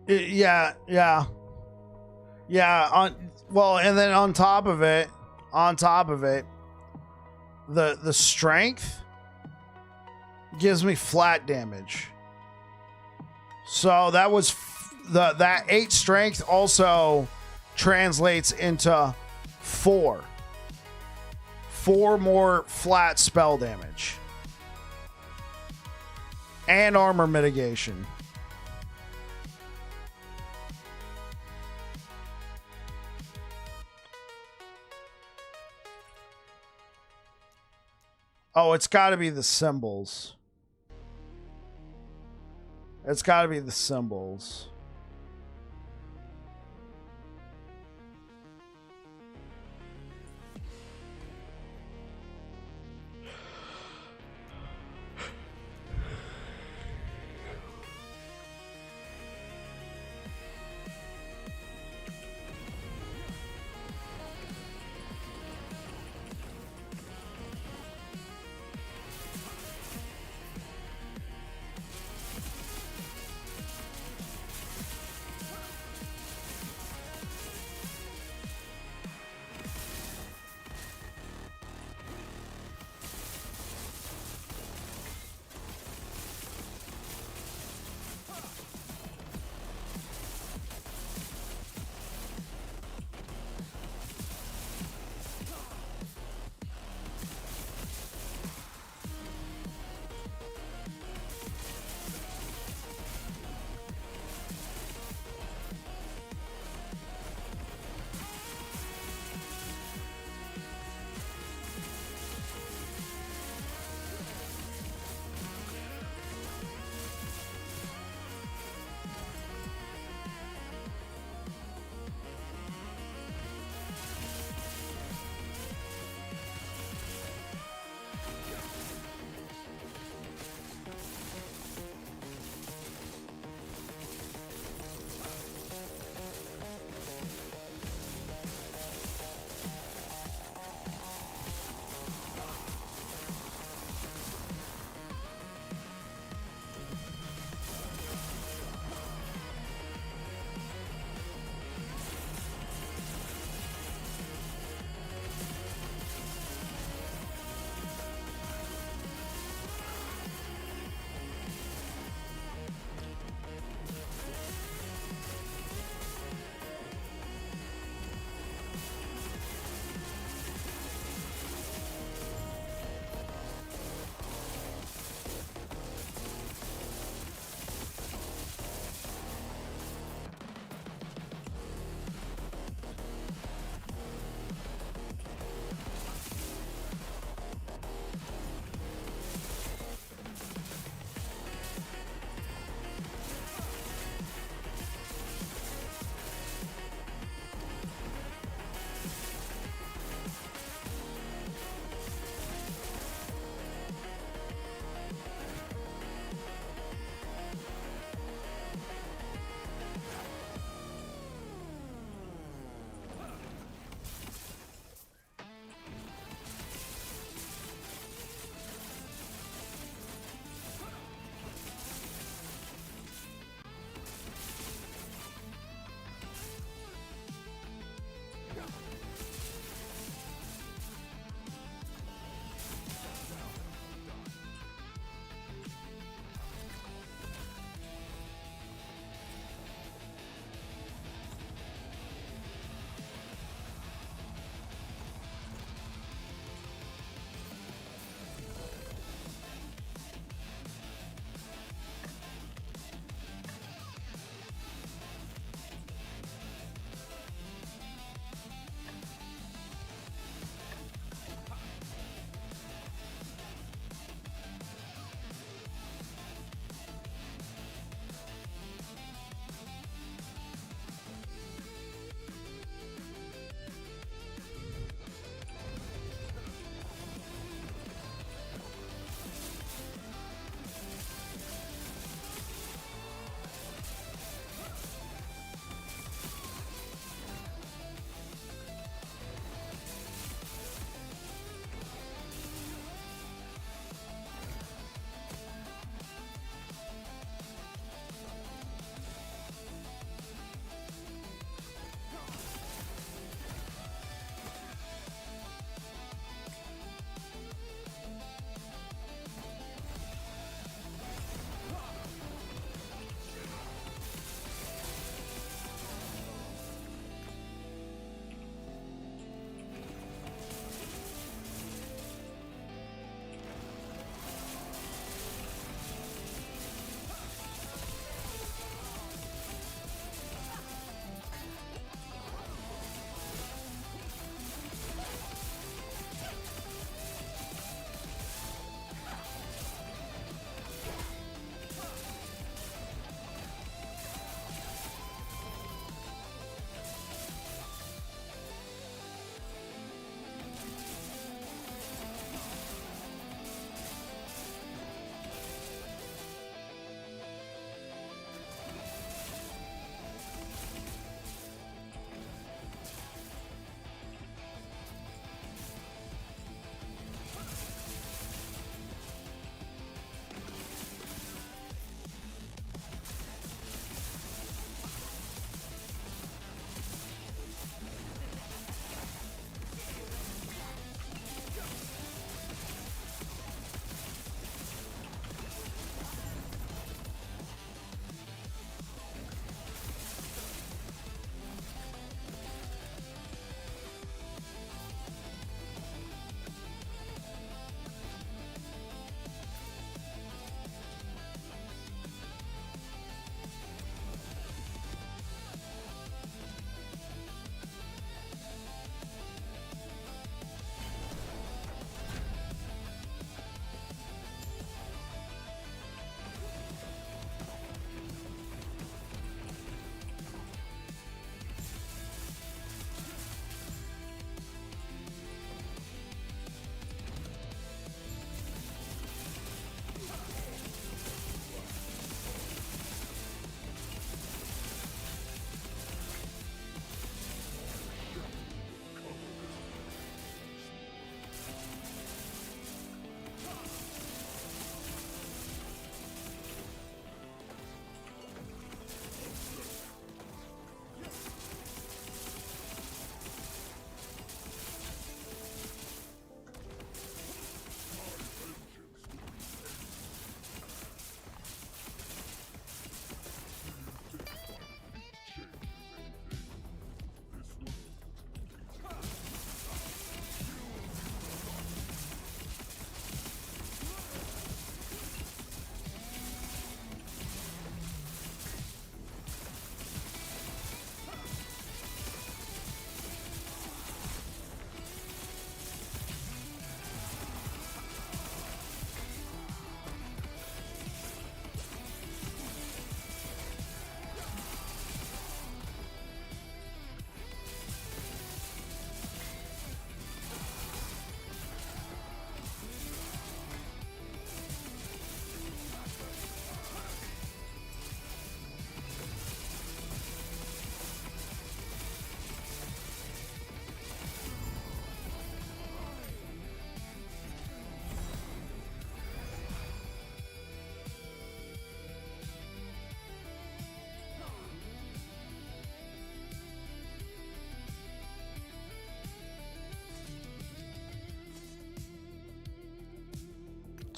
Yeah. Well, and then on top of it, the strength gives me flat damage. So that was that 8 strength also translates into 4 more flat spell damage and armor mitigation. Oh, it's got to be the symbols. It's got to be the symbols.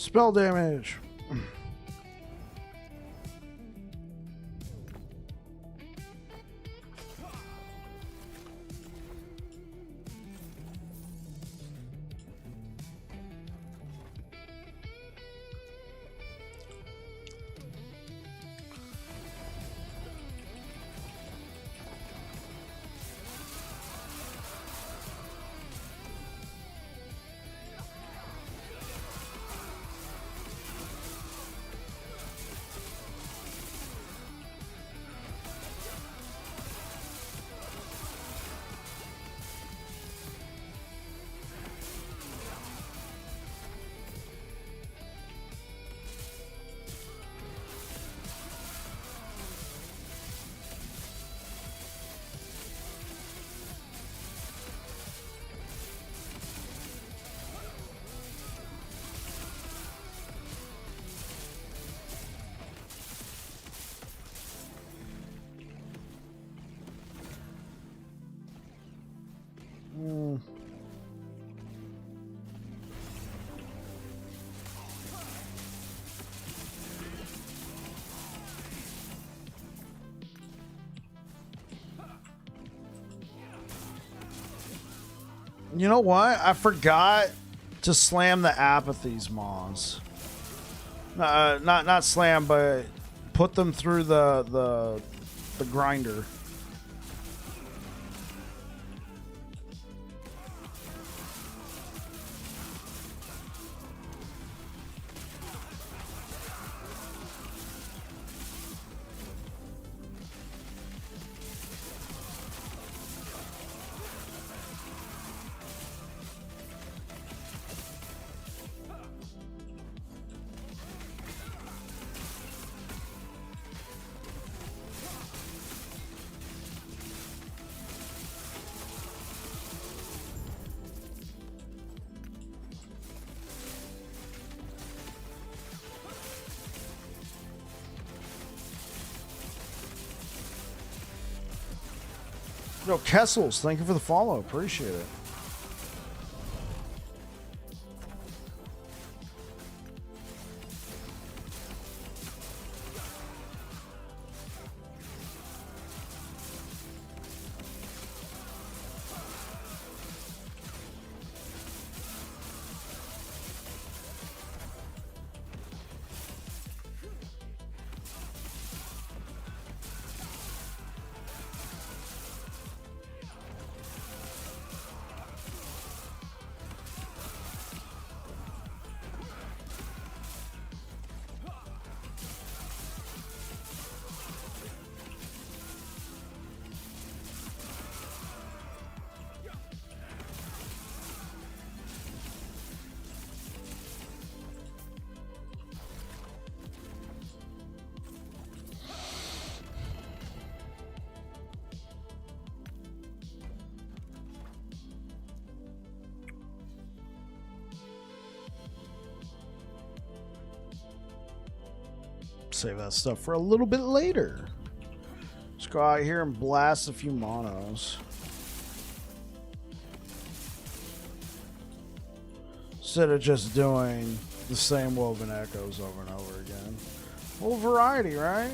Spell damage. You know what? I forgot to slam the apathies mons. Not slam, but put them through the grinder. Yo, Kessels, thank you for the follow. Appreciate it. Save that stuff for a little bit later. Let's go out here and blast a few monos. Instead of just doing the same woven echoes over and over again. A little variety, right?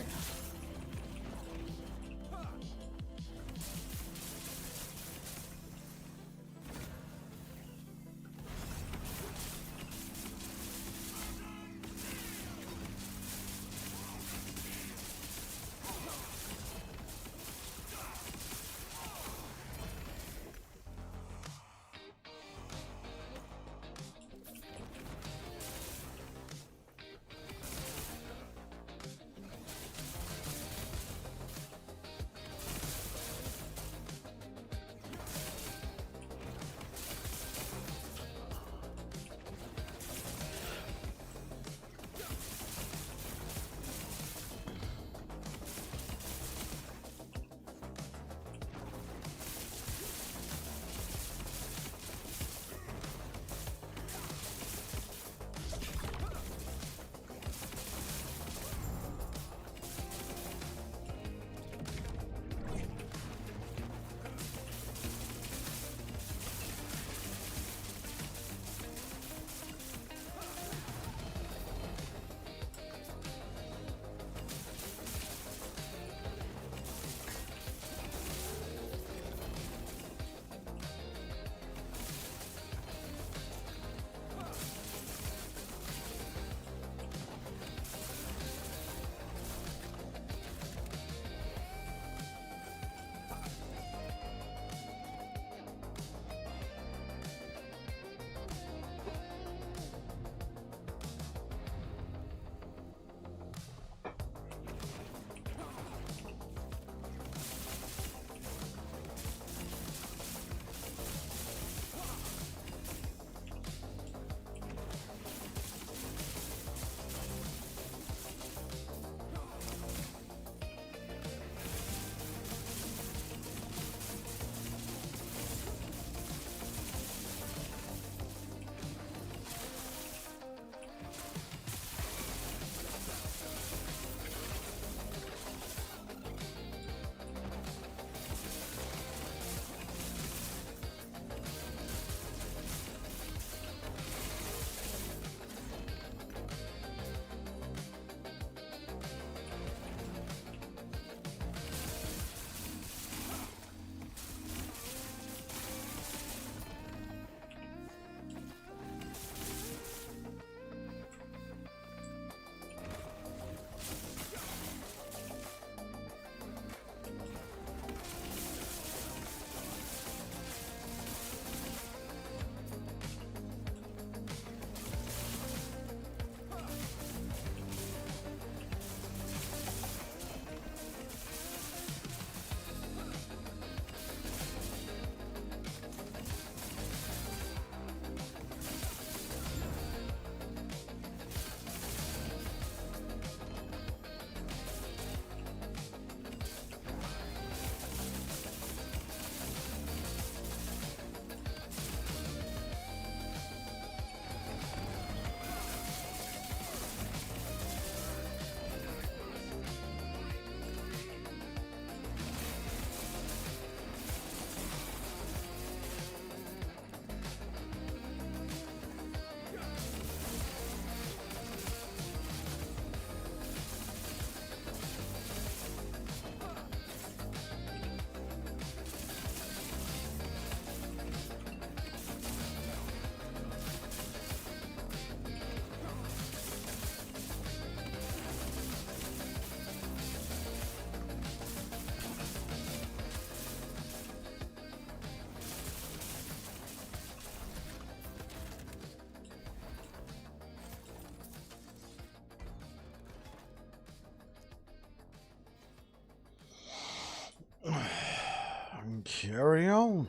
Carry on.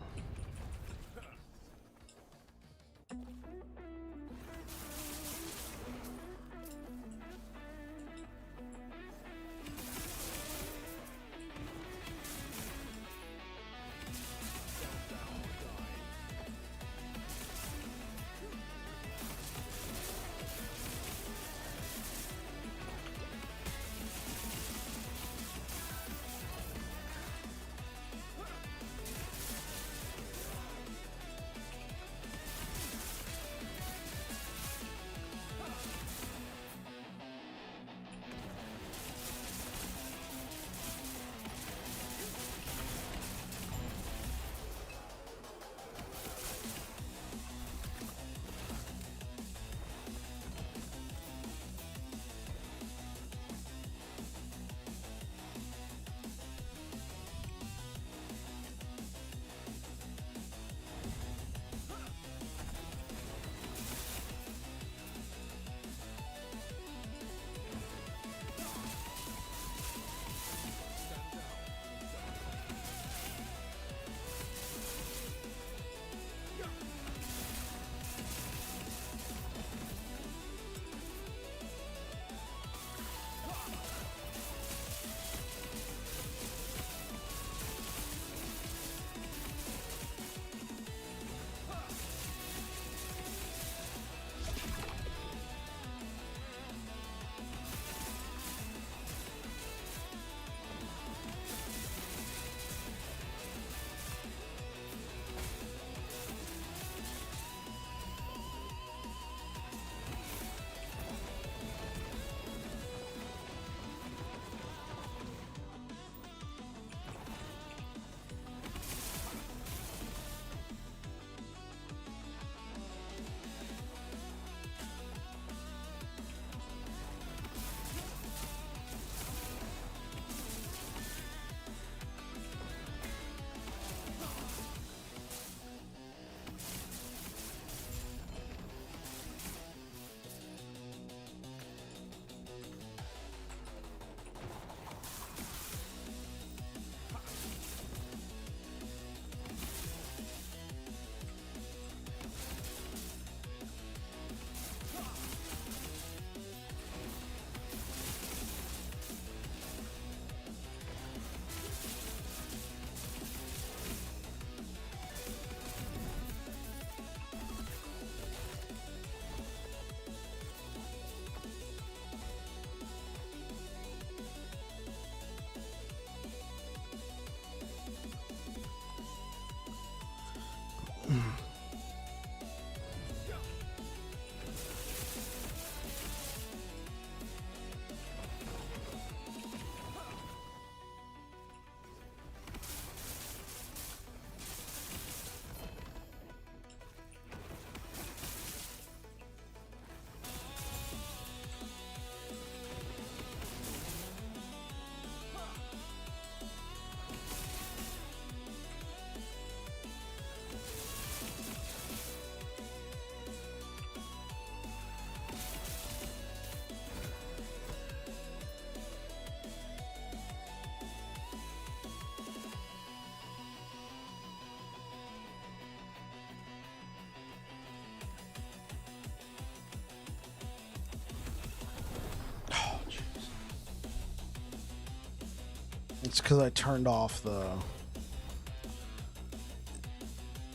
It's because I turned off the...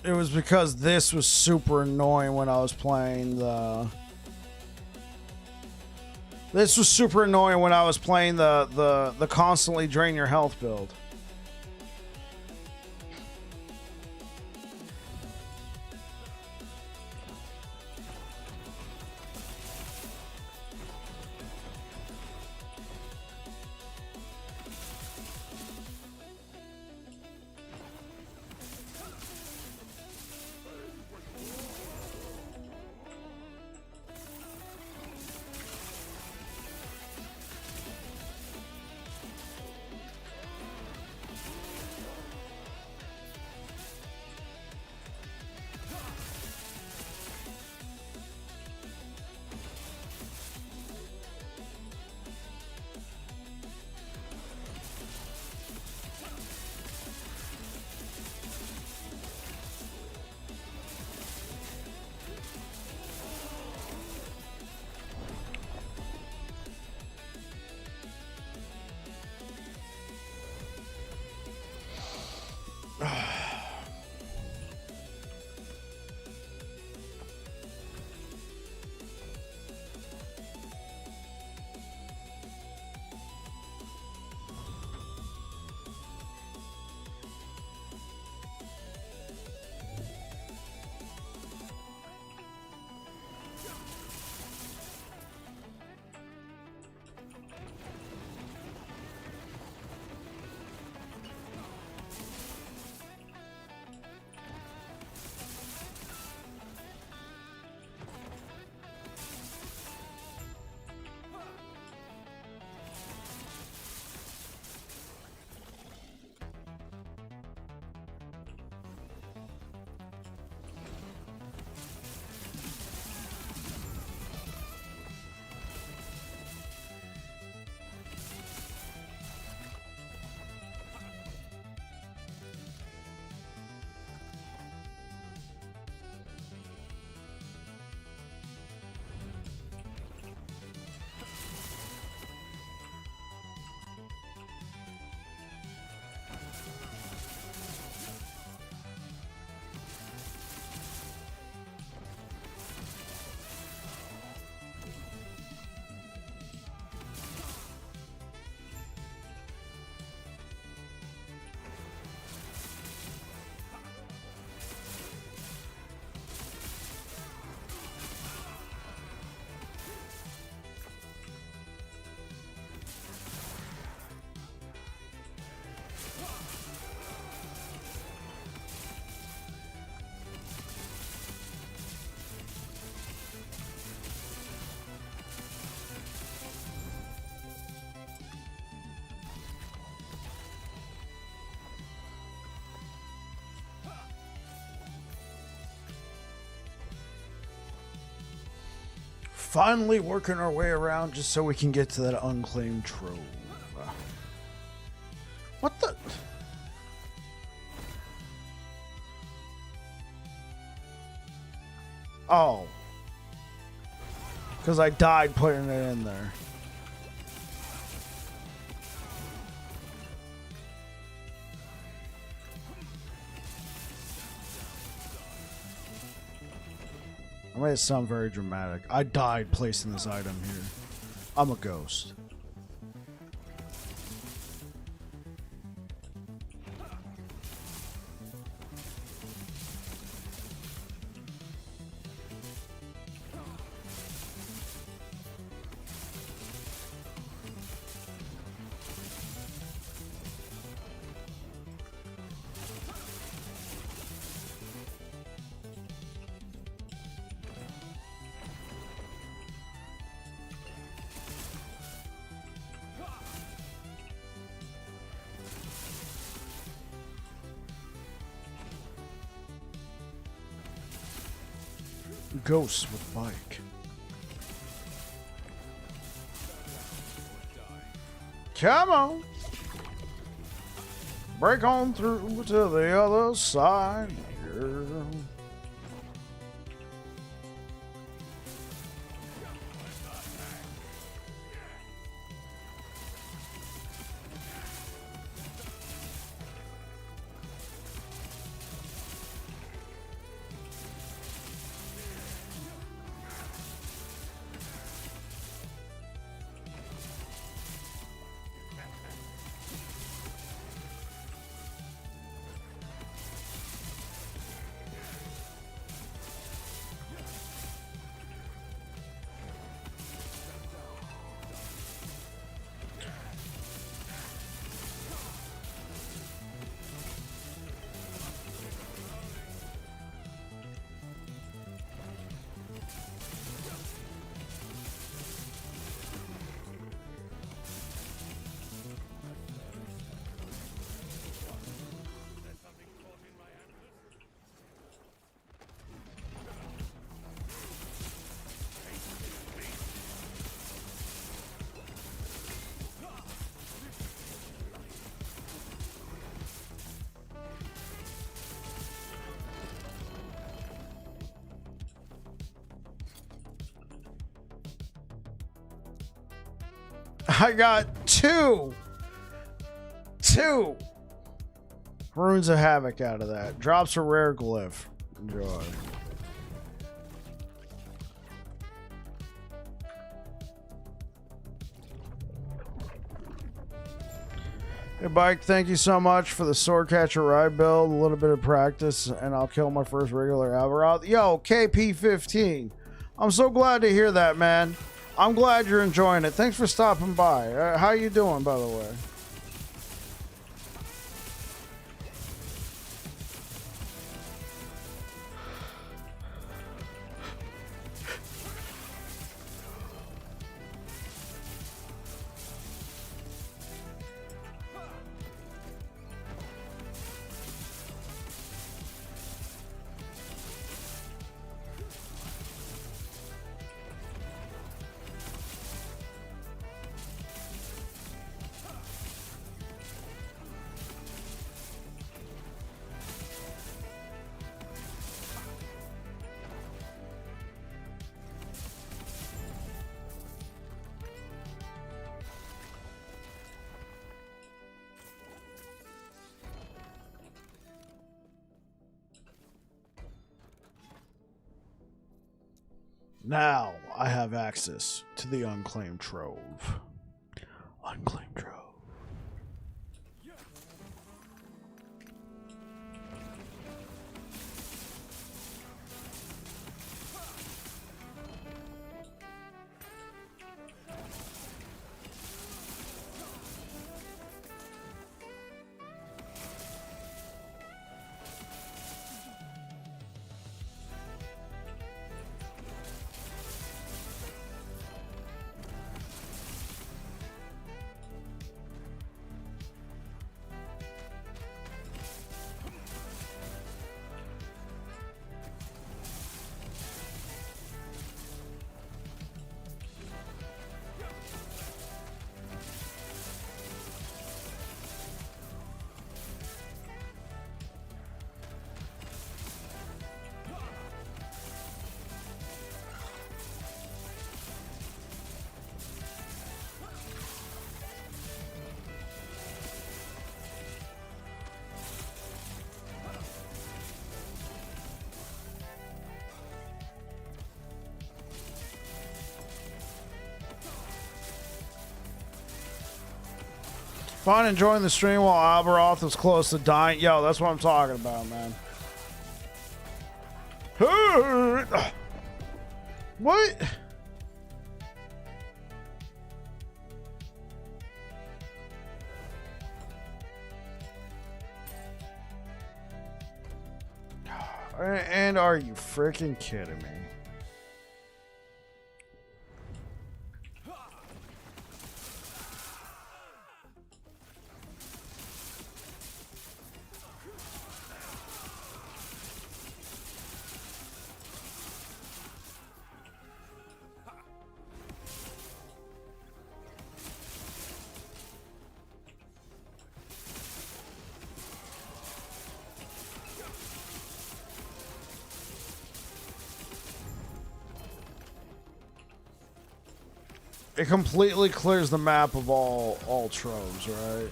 It was because this was super annoying when I was playing the... This was super annoying when I was playing the constantly drain your health build. Finally working our way around just so we can get to that unclaimed trove. What the? Oh. Because I died putting it in there. I made it sound very dramatic. I died placing this item here. I'm a ghost. Ghosts with bike. Come on. Break on through to the other side, girl. I got two Runes of Havoc out of that. Drops a rare glyph. Enjoy. Hey, Bike, thank you so much for the Swordcatcher ride build. A little bit of practice, and I'll kill my first regular Alvarado. Yo, KP15. I'm so glad to hear that, man. I'm glad you're enjoying it. Thanks for stopping by. How you doing, by the way? Now I have access to the unclaimed trove. Unclaimed trove. Fun enjoying the stream while Alberoth was close to dying. Yo, that's what I'm talking about, man. What? And are you freaking kidding me? It completely clears the map of all troves, right?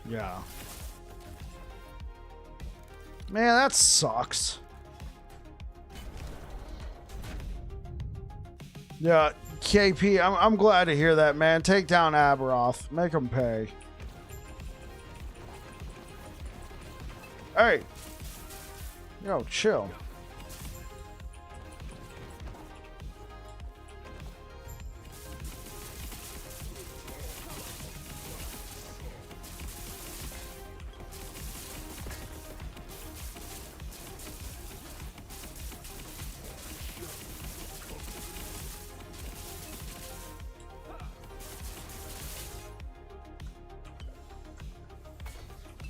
Yeah. Man, that sucks. Yeah, KP, I'm glad to hear that, man. Take down Aberoth. Make him pay. Hey. Yo, chill.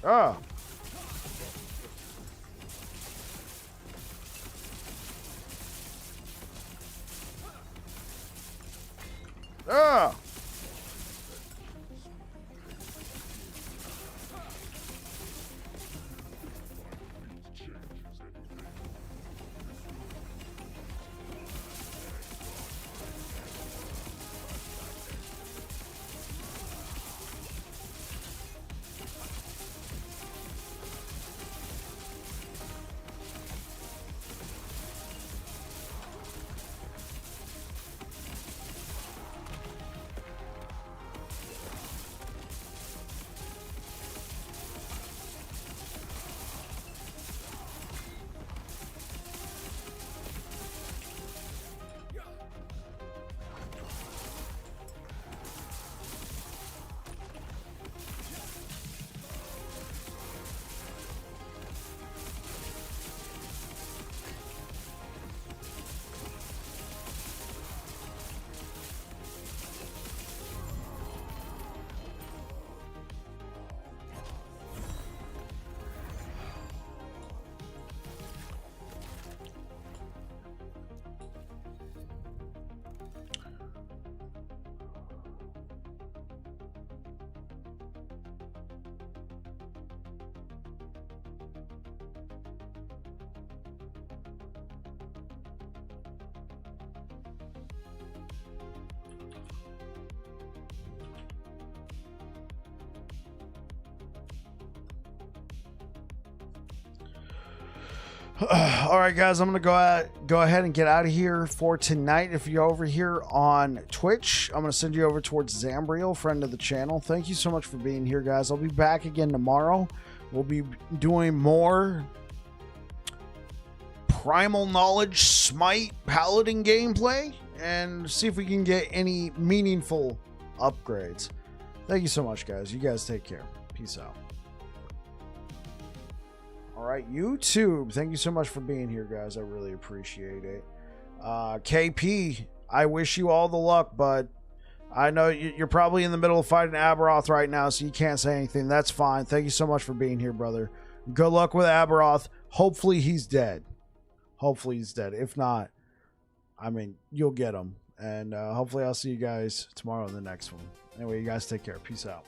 Ah. Ah. All right, guys, I'm gonna go ahead and get out of here for tonight. If you're over here on Twitch, I'm gonna send you over towards Zambriel, friend of the channel. Thank you so much for being here, guys. I'll be back again tomorrow. We'll be doing more Primal Knowledge Smite Paladin gameplay and see if we can get any meaningful upgrades. Thank you so much, guys. You guys take care. Peace out. All right, YouTube, thank you so much for being here, guys. I really appreciate it. KP, I wish you all the luck, but I know you're probably in the middle of fighting Aberoth right now, so you can't say anything. That's fine. Thank you so much for being here, brother. Good luck with Aberoth. Hopefully he's dead. Hopefully he's dead. If not, I mean, you'll get him. And hopefully I'll see you guys tomorrow in the next one. Anyway, you guys take care. Peace out.